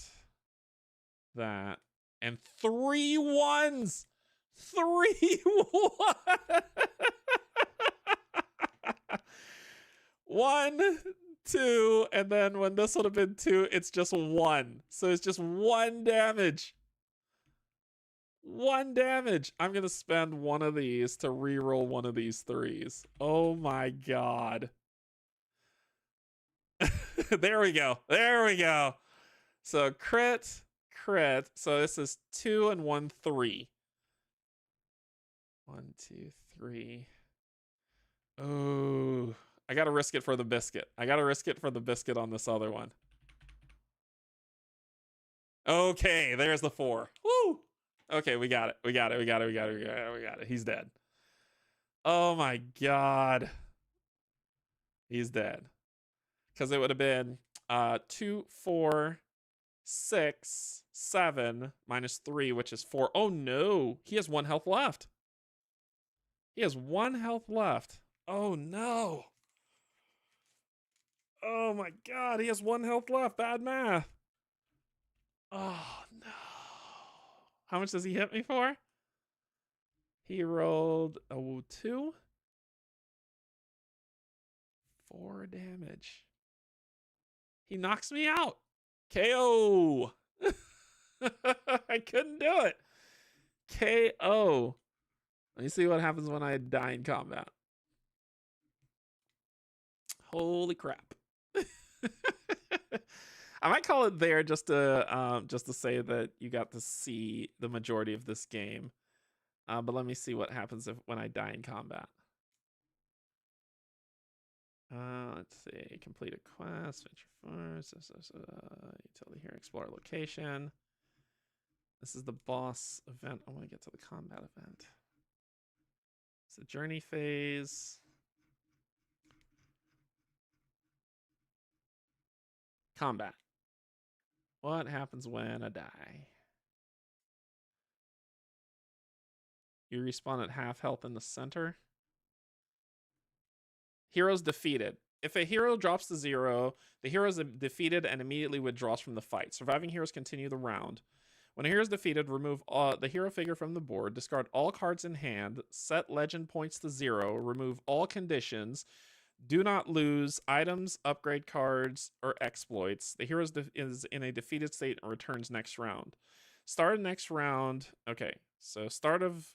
And 3 1s! 3 1! 1, 2, and then when this would have been 2, it's just 1. So it's just 1 damage. 1 damage. I'm gonna spend one of these to reroll one of these 3s. Oh my god. There we go. There we go. So crit. So this is 2 and 1, 3. 1, 2, 3. Oh, I gotta risk it for the biscuit. I gotta risk it for the biscuit on this other one. Okay, there's the 4. Woo! Okay, we got it. We got it. He's dead. Oh my god. He's dead. Because it would have been 2, 4, 6, 7, minus 3, which is 4. Oh no, he has 1 health left. He has 1 health left. Oh no. Oh my god, he has 1 health left. Bad math. Oh no. How much does he hit me for? He rolled a 2. 4 damage. He knocks me out. KO. I couldn't do it. KO. Let me see what happens when I die in combat. Holy crap. I might call it there just to say that you got to see the majority of this game. But let me see what happens when I die in combat. Let's see. Complete a quest. Venture force. Utility here. Explore location. This is the boss event. I want to get to the combat event. It's a journey phase. Combat. What happens when I die? You respawn at half health in the center. Heroes defeated. If a hero drops to 0, the hero is defeated and immediately withdraws from the fight. Surviving heroes continue the round. When a hero is defeated, remove the hero figure from the board, discard all cards in hand, set legend points to 0, remove all conditions, do not lose items, upgrade cards, or exploits. The hero is in a defeated state and returns next round. Start of next round. Okay, so start of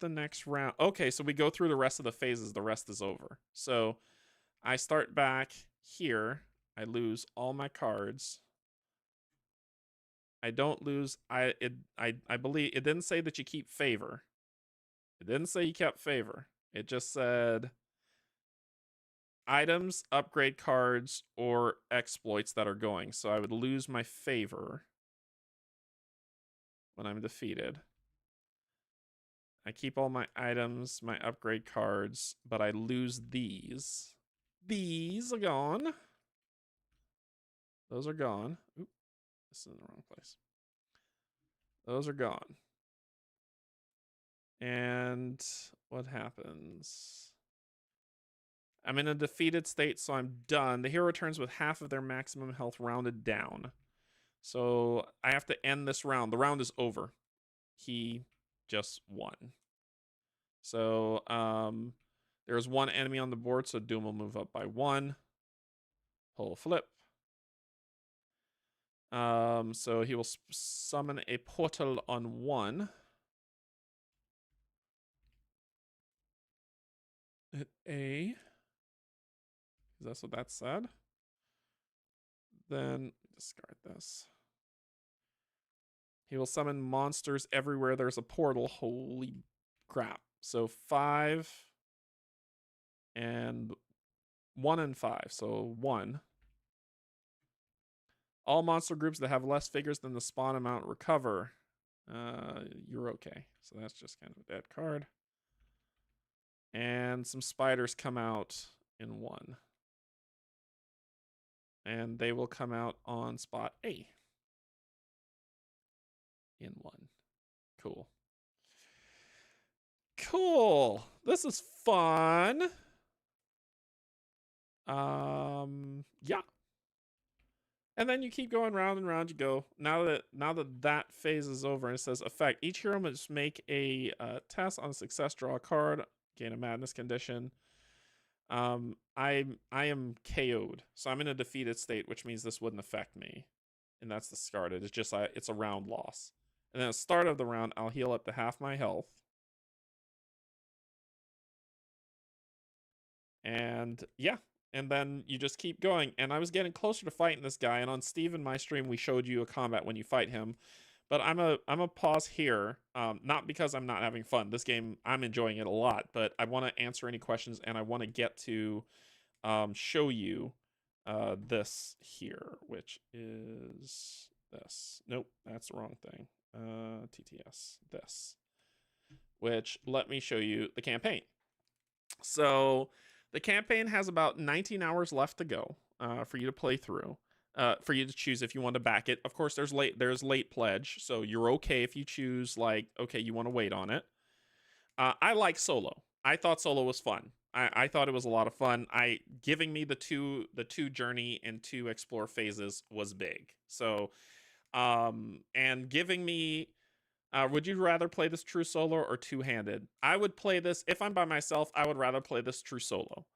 the next round. Okay, so we go through the rest of the phases. The rest is over. So I start back here. I lose all my cards. I don't lose. I believe it didn't say that you keep favor. It didn't say you kept favor. It just said items, upgrade cards, or exploits that are going. So I would lose my favor when I'm defeated. I keep all my items, my upgrade cards, but I lose these. These are gone. Those are gone. Oop, this is in the wrong place. Those are gone. And what happens? I'm in a defeated state, so I'm done. The hero returns with half of their maximum health rounded down. So I have to end this round. The round is over. He just won. So there's 1 enemy on the board, so Doom will move up by 1. Pull flip. So he will summon a portal on 1. Hit A. That's what that said. Then discard this. He will summon monsters everywhere there's a portal. Holy crap. So 5 and 1 and 5. So 1. All monster groups that have less figures than the spawn amount recover. You're okay. So that's just kind of a dead card. And some spiders come out in 1. And they will come out on spot A. In 1. Cool. Cool. This is fun. Yeah. And then you keep going round and round you go. Now that phase is over, and it says effect. Each hero must make a test on a success, draw a card, gain a madness condition. I am KO'd, so I'm in a defeated state, which means this wouldn't affect me, and that's discarded. It's just it's a round loss. And then at the start of the round, I'll heal up to half my health. And yeah, and then you just keep going. And I was getting closer to fighting this guy, and on Steve and my stream, we showed you a combat when you fight him. But I'm a pause here, not because I'm not having fun. This game, I'm enjoying it a lot, but I want to answer any questions, and I want to get to show you this here, which is this. Nope, that's the wrong thing. TTS, this. Which, let me show you the campaign. So the campaign has about 19 hours left to go for you to play through. For you to choose if you want to back it. Of course, there's late pledge, so you're okay if you choose, like, okay, you want to wait on it. I like solo. I thought solo was fun. I thought it was a lot of fun. Giving me the two journey and 2 explore phases was big. So, and giving me, would you rather play this true solo or 2-handed? I would play this, if I'm by myself, I would rather play this true solo.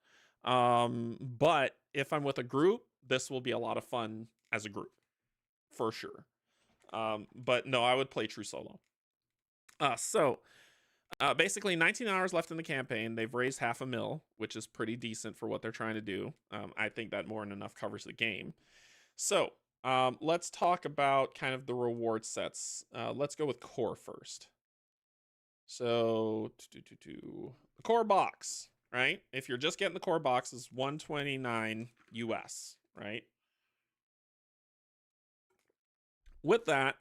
But if I'm with a group, this will be a lot of fun as a group, for sure. But no, I would play true solo. Basically 19 hours left in the campaign. They've raised $500,000, which is pretty decent for what they're trying to do. I think that more than enough covers the game. So let's talk about kind of the reward sets. Let's go with core first. So the core box, right? If you're just getting the core box, is $129 US, right? With that,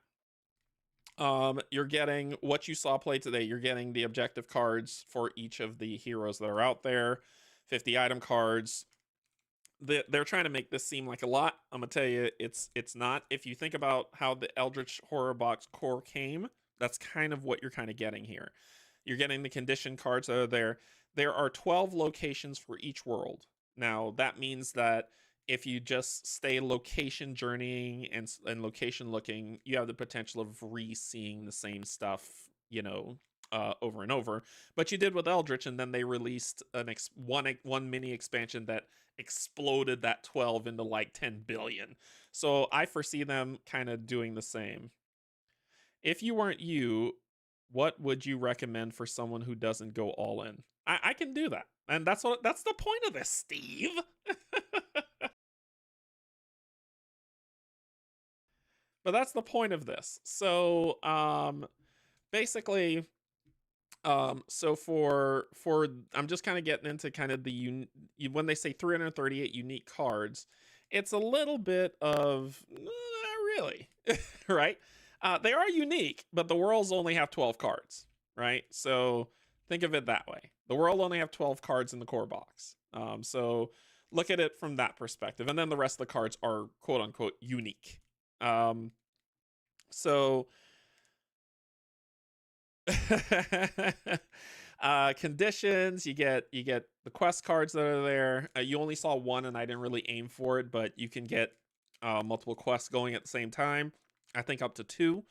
you're getting what you saw played today. You're getting the objective cards for each of the heroes that are out there, 50 item cards. They're trying to make this seem like a lot. I'm gonna tell you, it's not. If you think about how the Eldritch Horror box core came, that's kind of what you're kind of getting here. You're getting the condition cards that are there. There are 12 locations for each world. Now, that means that if you just stay location journeying and location looking, you have the potential of re-seeing the same stuff, over and over. But you did with Eldritch, and then they released one mini expansion that exploded that 12 into like 10 billion. So I foresee them kind of doing the same. If you weren't you, what would you recommend for someone who doesn't go all in? I can do that. And that's the point of this, Steve. But that's the point of this. So basically, so for I'm just kind of getting into kind of when they say 338 unique cards, it's a little bit of not really, right? They are unique, but the worlds only have 12 cards, right? So think of it that way. The world only have 12 cards in the core box. So look at it from that perspective, and then the rest of the cards are quote unquote unique. So conditions, you get the quest cards that are there. You only saw one, and I didn't really aim for it, but you can get multiple quests going at the same time. I think up to 2.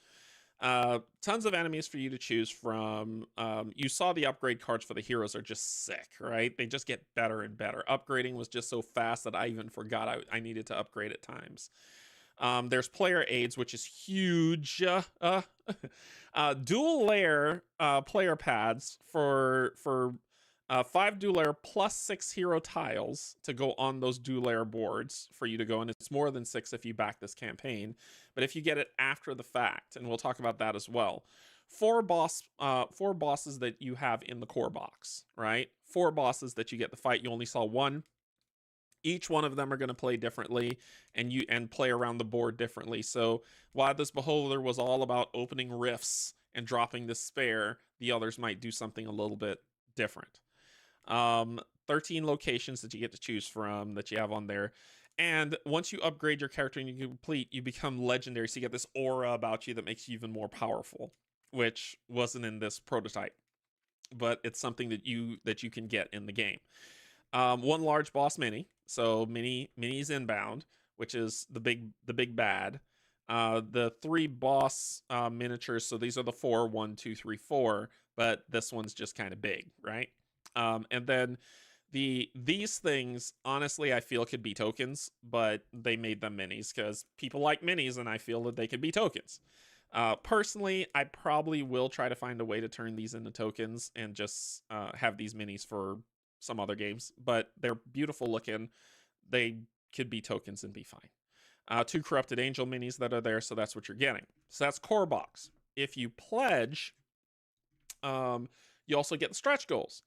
Tons of enemies for you to choose from. You saw the upgrade cards for the heroes are just sick, right? They just get better and better. Upgrading was just so fast that I even forgot I needed to upgrade at times. There's player aids, which is huge. Dual layer player pads for 5 dual layer plus 6 hero tiles to go on those dual layer boards for you to go, and it's more than 6 if you back this campaign. But if you get it after the fact, and we'll talk about that as well. 4 bosses that you have in the core box, right? 4 bosses that you get to fight. You only saw 1. Each one of them are going to play differently and play around the board differently. So while this beholder was all about opening rifts and dropping despair, the others might do something a little bit different. 13 locations that you get to choose from that you have on there. And once you upgrade your character and you complete, you become legendary. So you get this aura about you that makes you even more powerful, which wasn't in this prototype, but it's something that you can get in the game. 1 large boss mini. So minis inbound, which is the big bad. The 3 boss miniatures. So these are the 4, 1, 2, 3, 4, but this one's just kind of big, right? And then These things, honestly, I feel could be tokens, but they made them minis because people like minis, and I feel that they could be tokens. Personally, I probably will try to find a way to turn these into tokens and just have these minis for some other games, but they're beautiful looking. They could be tokens and be fine. 2 Corrupted Angel minis that are there, so that's what you're getting. So that's core box. If you pledge, you also get the stretch goals.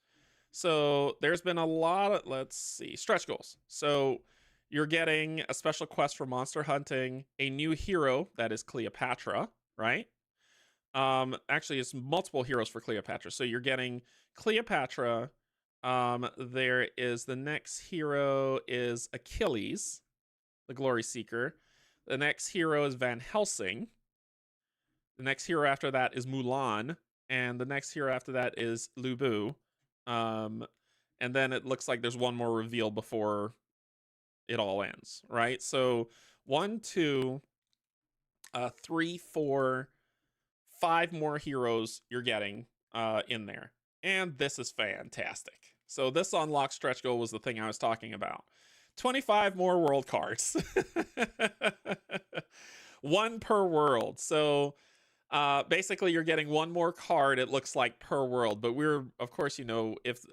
So there's been a lot of, let's see, stretch goals. So you're getting a special quest for monster hunting, a new hero that is Cleopatra, right? Actually, it's multiple heroes for Cleopatra. So you're getting Cleopatra. There is the next hero is Achilles, the Glory Seeker. The next hero is Van Helsing. The next hero after that is Mulan, and the next hero after that is Lu Bu. And then it looks like there's one more reveal before it all ends, right? So 1, 2, 3, 4, 5 more heroes you're getting in there. And this is fantastic. So this unlock stretch goal was the thing I was talking about. 25 more world cards. 1 per world. So basically you're getting 1 more card, it looks like, per world, but we're, of course, you know, if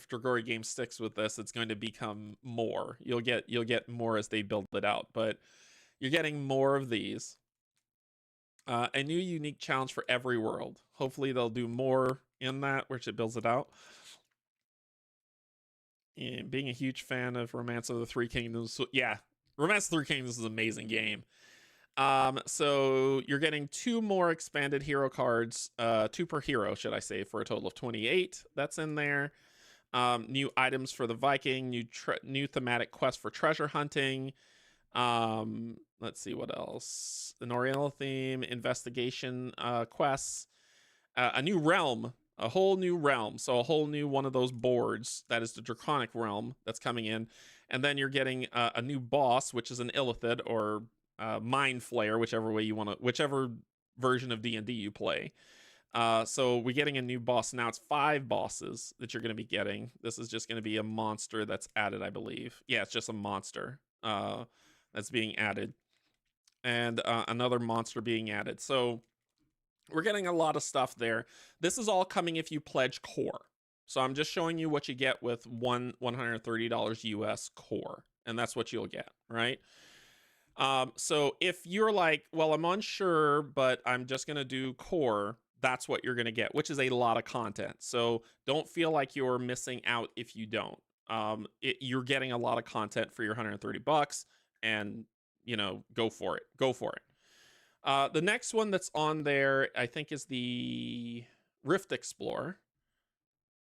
Dragori Games sticks with this, it's going to become more. You'll get more as they build it out, but you're getting more of these. A new unique challenge for every world. Hopefully they'll do more in that, which it builds it out. And being a huge fan of Romance of the Three Kingdoms, yeah, Romance of the Three Kingdoms is an amazing game. So you're getting 2 more expanded hero cards, 2 per hero, should I say, for a total of 28. That's in there. New items for the Viking, new thematic quest for treasure hunting. Let's see what else. An Oriental theme, investigation quests, a new realm, a whole new realm. So a whole new one of those boards that is the Draconic realm that's coming in, and then you're getting a new boss, which is an Illithid or Mind Flayer, whichever way you want to, whichever version of D&D you play. So we're getting a new boss now. It's 5 bosses that you're going to be getting. This is just going to be a monster that's added, I believe. Yeah, it's just a monster that's being added, and another monster being added. So we're getting a lot of stuff there. This is all coming if you pledge core. So I'm just showing you what you get with $130 US core, and that's what you'll get, right? So if you're like, well, I'm unsure, but I'm just going to do core, that's what you're going to get, which is a lot of content. So don't feel like you're missing out if you don't. You're getting a lot of content for your $130, and, you know, go for it. Go for it. The next one that's on there, I think, is the Rift Explorer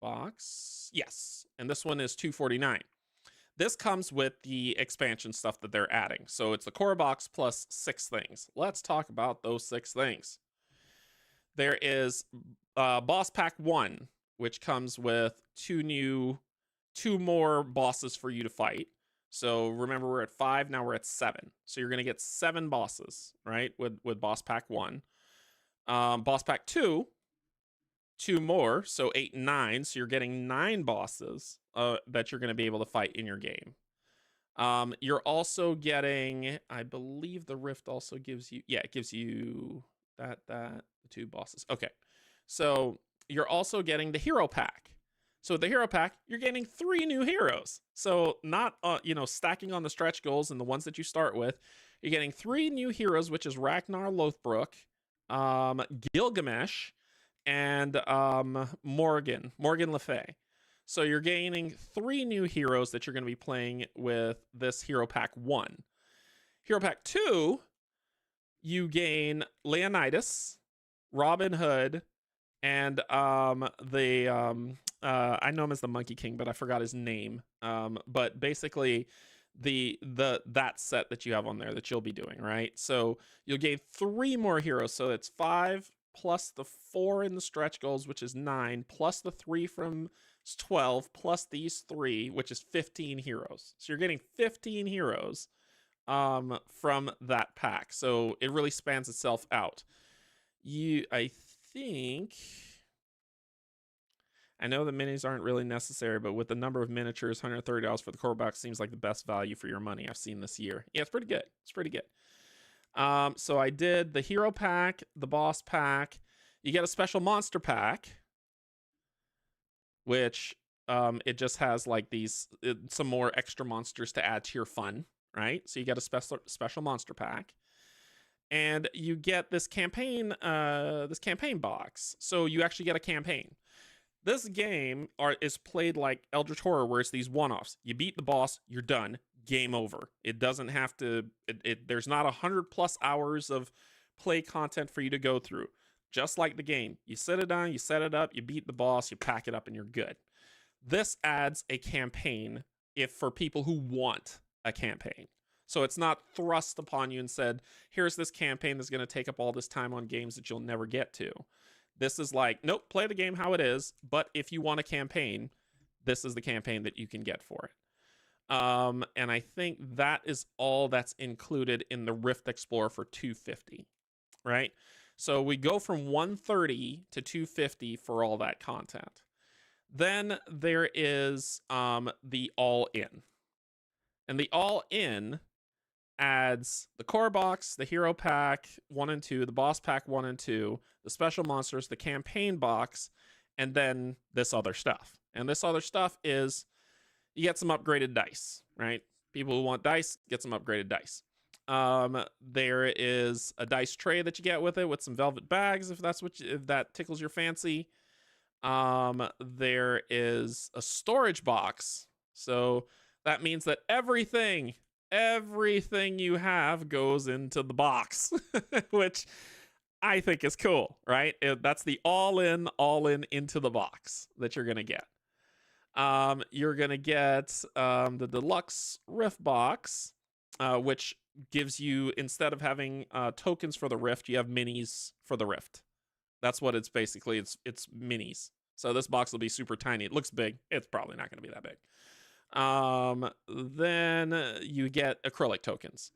box. Yes. And this one is $249. This comes with the expansion stuff that they're adding. So it's the core box plus 6 things. Let's talk about those 6 things. There is Boss Pack 1, which comes with 2 more bosses for you to fight. So remember, we're at 5, now we're at 7. So you're going to get 7 bosses, right, with Boss Pack 1. Boss Pack 2, 2 more, so 8 and 9. So you're getting 9 bosses that you're going to be able to fight in your game. You're also getting, I believe the Rift also gives you, yeah, it gives you the 2 bosses. Okay, so you're also getting the hero pack. So the hero pack, you're getting 3 new heroes. So not, stacking on the stretch goals and the ones that you start with. You're getting 3 new heroes, which is Ragnar Lothbrok, Gilgamesh, and Morgan Le Fay. So you're gaining 3 new heroes that you're going to be playing with this Hero Pack 1. Hero Pack 2, you gain Leonidas, Robin Hood, and I know him as the Monkey King, but I forgot his name. But basically that set that you have on there that you'll be doing, right? So you'll gain 3 more heroes. So it's 5 plus the 4 in the stretch goals, which is 9, plus the 3 from 12, plus these 3, which is 15 heroes. So you're getting 15 heroes from that pack. So it really spans itself out. I think I know the minis aren't really necessary, but with the number of miniatures, $130 for the core box seems like the best value for your money I've seen this year. Yeah, it's pretty good. It's pretty good. So I did the hero pack, the boss pack. You get a special monster pack, which it just has like some more extra monsters to add to your fun, right? So you get a special monster pack. And you get this campaign box. So you actually get a campaign. This game is played like Eldritch Horror, where it's these one-offs. You beat the boss, you're done, game over. It doesn't have to. There's not 100+ hours of play content for you to go through. Just like the game, you sit it down, you set it up, you beat the boss, you pack it up, and you're good. This adds a campaign for people who want a campaign. So it's not thrust upon you and said, here's this campaign that's going to take up all this time on games that you'll never get to. This is like, nope, play the game how it is. But if you want a campaign, this is the campaign that you can get for it. And I think that is all that's included in the Rift Explorer for $250, right? So we go from $130 to $250 for all that content. Then there is the all-in. And the all-in adds the core box, the hero pack 1 and 2, the boss pack 1 and 2, the special monsters, the campaign box, and then this other stuff. And this other stuff is you get some upgraded dice, right? People who want dice get some upgraded dice. There is a dice tray that you get with it with some velvet bags if that tickles your fancy. There is a storage box. So that means that everything you have goes into the box, which I think is cool, right? That's the all-in into the box that you're going to get. You're going to get the deluxe Rift box, which gives you, instead of having tokens for the Rift, you have minis for the Rift. That's what it's basically. It's minis. So this box will be super tiny. It looks big. It's probably not going to be that big. Then you get acrylic tokens.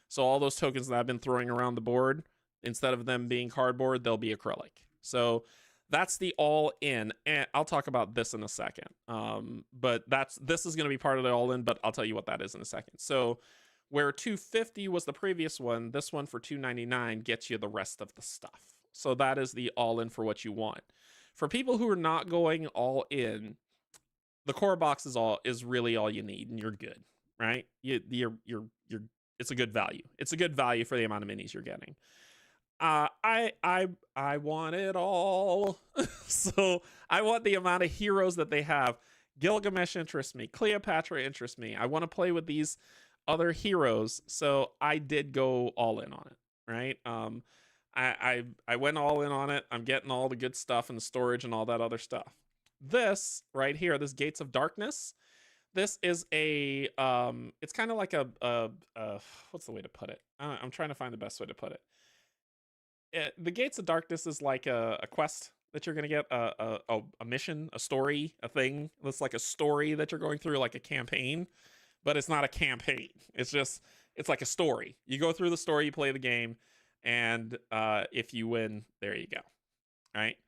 So all those tokens that I've been throwing around the board, instead of them being cardboard, they'll be acrylic. So that's the all-in, and I'll talk about this in a second. But this is going to be part of the all-in, but I'll tell you what that is in a second. So where $250 was the previous one, this one for $299 gets you the rest of the stuff. So that is the all-in for what you want. For people who are not going all-in, the core box is really all you need, and you're good, right? It's a good value. It's a good value for the amount of minis you're getting. I want it all. So I want the amount of heroes that they have. Gilgamesh interests me. Cleopatra interests me. I want to play with these other heroes. So I did go all in on it, right? I went all in on it. I'm getting all the good stuff and the storage and all that other stuff. This right here, this Gates of Darkness, this is a it's kind of like a what's the way to put it? I'm trying to find the best way to put it. The Gates of Darkness is like a quest that you're gonna get, a mission, a story, a thing. It's like a story that you're going through, like a campaign, but it's not a campaign. It's like a story. You go through the story, you play the game, and if you win, there you go. All right.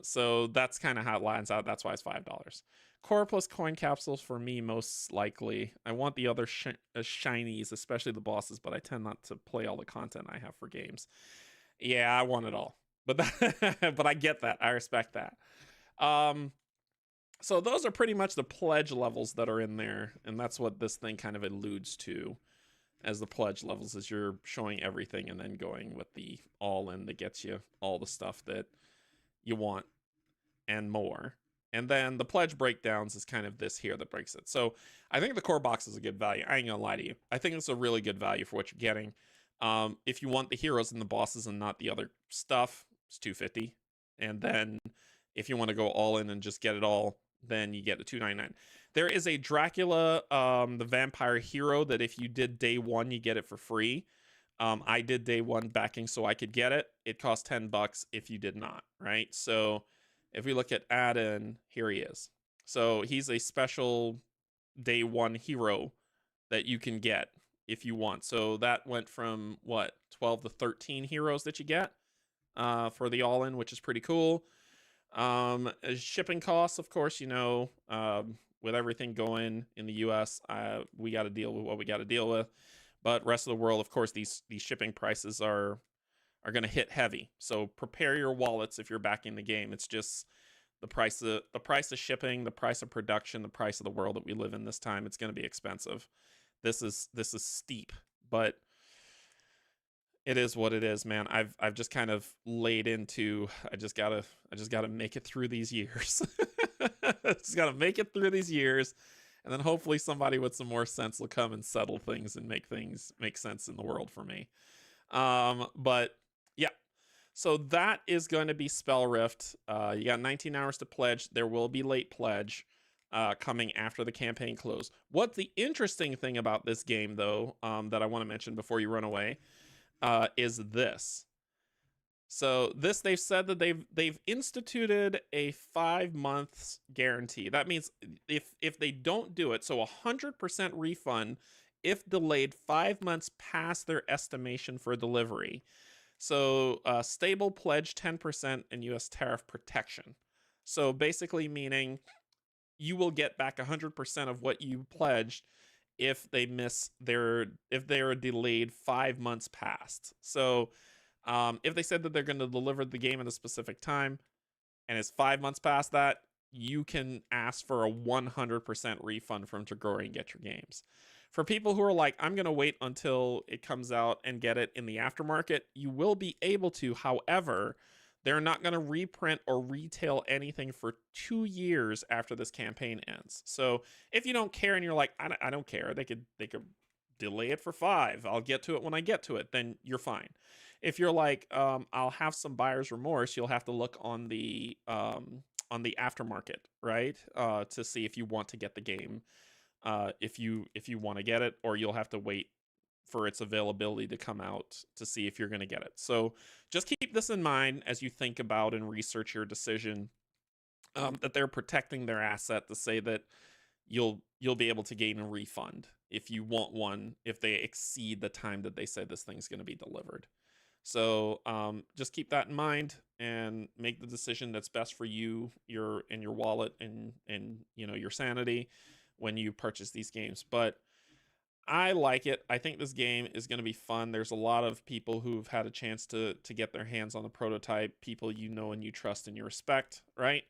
So that's kind of how it lines out. That's why it's $5. Core plus coin capsules for me, most likely. I want the other shinies, especially the bosses, but I tend not to play all the content I have for games. Yeah, I want it all, but but I get that. I respect that. So those are pretty much the pledge levels that are in there, and that's what this thing kind of alludes to as the pledge levels, is you're showing everything and then going with the all-in that gets you all the stuff that you want and more. And then the pledge breakdowns is kind of this here that breaks it. So I think the core box is a good value. I ain't gonna lie to you. I think it's a really good value for what you're getting. If you want the heroes and the bosses and not the other stuff, it's $250. And then if you want to go all in and just get it all, then you get a $299. There is a Dracula, the vampire hero, that if you did day one, you get it for free. I did day one backing so I could get it. It cost $10 if you did not, right? So if we look at add-in, here he is. So he's a special day one hero that you can get if you want. So that went from, what, 12 to 13 heroes that you get for the all-in, which is pretty cool. Shipping costs, of course, with everything going in the US, we got to deal with what we got to deal with. But rest of the world, of course, these shipping prices are going to hit heavy. So prepare your wallets if you're backing the game. It's just the price of shipping, the price of production, the price of the world that we live in this time. It's going to be expensive. This is steep, but it is what it is, man. I've just kind of laid into, I just gotta make it through these years. Just gotta make it through these years, and then hopefully somebody with some more sense will come and settle things and make things make sense in the world for me. But yeah, so that is going to be SpellRift. You got 19 hours to pledge. There will be late pledge coming after the campaign close. What's the interesting thing about this game, though, that I want to mention before you run away, is this. So this, they've said that they've instituted a 5 months guarantee. That means if they don't do it, so 100% refund if delayed 5 months past their estimation for delivery. So stable pledge 10% and US tariff protection. So basically meaning you will get back 100% of what you pledged if they if they're delayed 5 months past. So if they said that they're going to deliver the game at a specific time and it's 5 months past that, you can ask for a 100% refund from Dragori and get your games. For people who are like, I'm going to wait until it comes out and get it in the aftermarket, you will be able to. However, they're not going to reprint or retail anything for 2 years after this campaign ends. So if you don't care and you're like, I don't care, they could delay it for 5. I'll get to it when I get to it. Then you're fine. If you're like, I'll have some buyer's remorse, you'll have to look on the aftermarket, right? To see if you want to get the game, if you want to get it, or you'll have to wait for its availability to come out to see if you're going to get it. So just keep this in mind as you think about and research your decision, that they're protecting their asset to say that you'll be able to gain a refund if you want one, if they exceed the time that they say this thing's going to be delivered. So just keep that in mind and make the decision that's best for you, your wallet and your sanity when you purchase these games. But I like it. I think this game is going to be fun. There's a lot of people who've had a chance to get their hands on the prototype, people you know and you trust and you respect, right?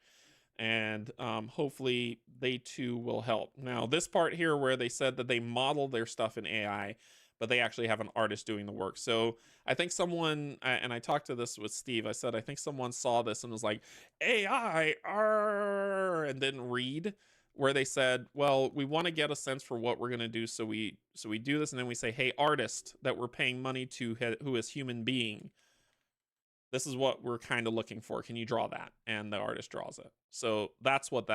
And hopefully they too will help. Now, this part here where they said that they model their stuff in AI, but they actually have an artist doing the work. So I think someone, and I talked to this with Steve, I said, I think someone saw this and was like, AI, and didn't read, where they said, well, we want to get a sense for what we're going to do. So we do this, and then we say, hey, artist that we're paying money to, who is human being, this is what we're kind of looking for. Can you draw that? And the artist draws it. So that's what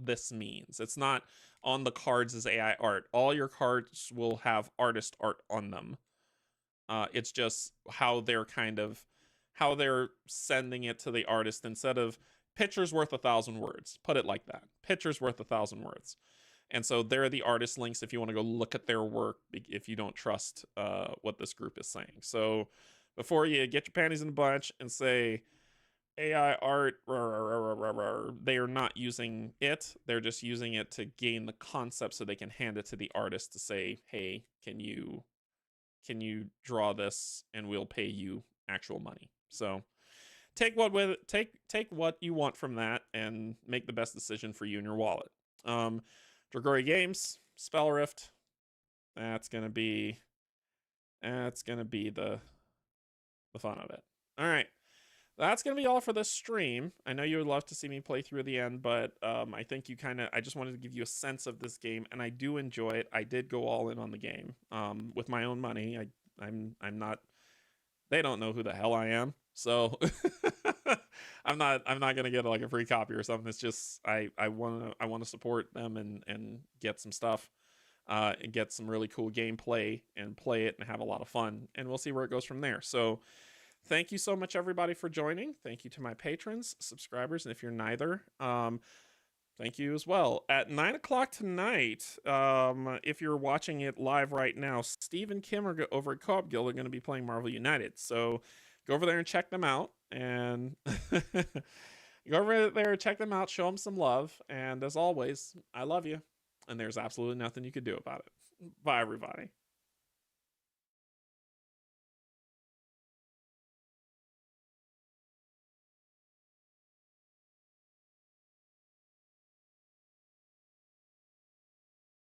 this means. It's not on the cards as AI art. All your cards will have artist art on them. It's just how they're sending it to the artist instead of picture's worth 1,000 words. Put it like that. Picture's worth 1,000 words. And so there are the artist links if you want to go look at their work, if you don't trust what this group is saying. So before you get your panties in a bunch and say AI art, they are not using it. They're just using it to gain the concept so they can hand it to the artist to say, hey, can you draw this and we'll pay you actual money. So take what you want from that and make the best decision for you and your wallet. Dragori Games, SpellRift, that's gonna be the fun of it. All right, that's gonna be all for this stream. I know you would love to see me play through the end, but I think I just wanted to give you a sense of this game, and I do enjoy it. I did go all in on the game with my own money. I'm not. They don't know who the hell I am, so I'm not gonna get like a free copy or something. It's just I want to support them and get some stuff, and get some really cool gameplay and play it and have a lot of fun, and we'll see where it goes from there. So thank you so much, everybody, for joining. Thank you to my patrons, subscribers, and if you're neither, thank you as well. At 9 o'clock tonight, if you're watching it live right now, Steve and Kim are over at Co-op Guild are going to be playing Marvel United. So go over there and check them out. And Go over there, check them out, show them some love. And as always, I love you. And there's absolutely nothing you can do about it. Bye, everybody.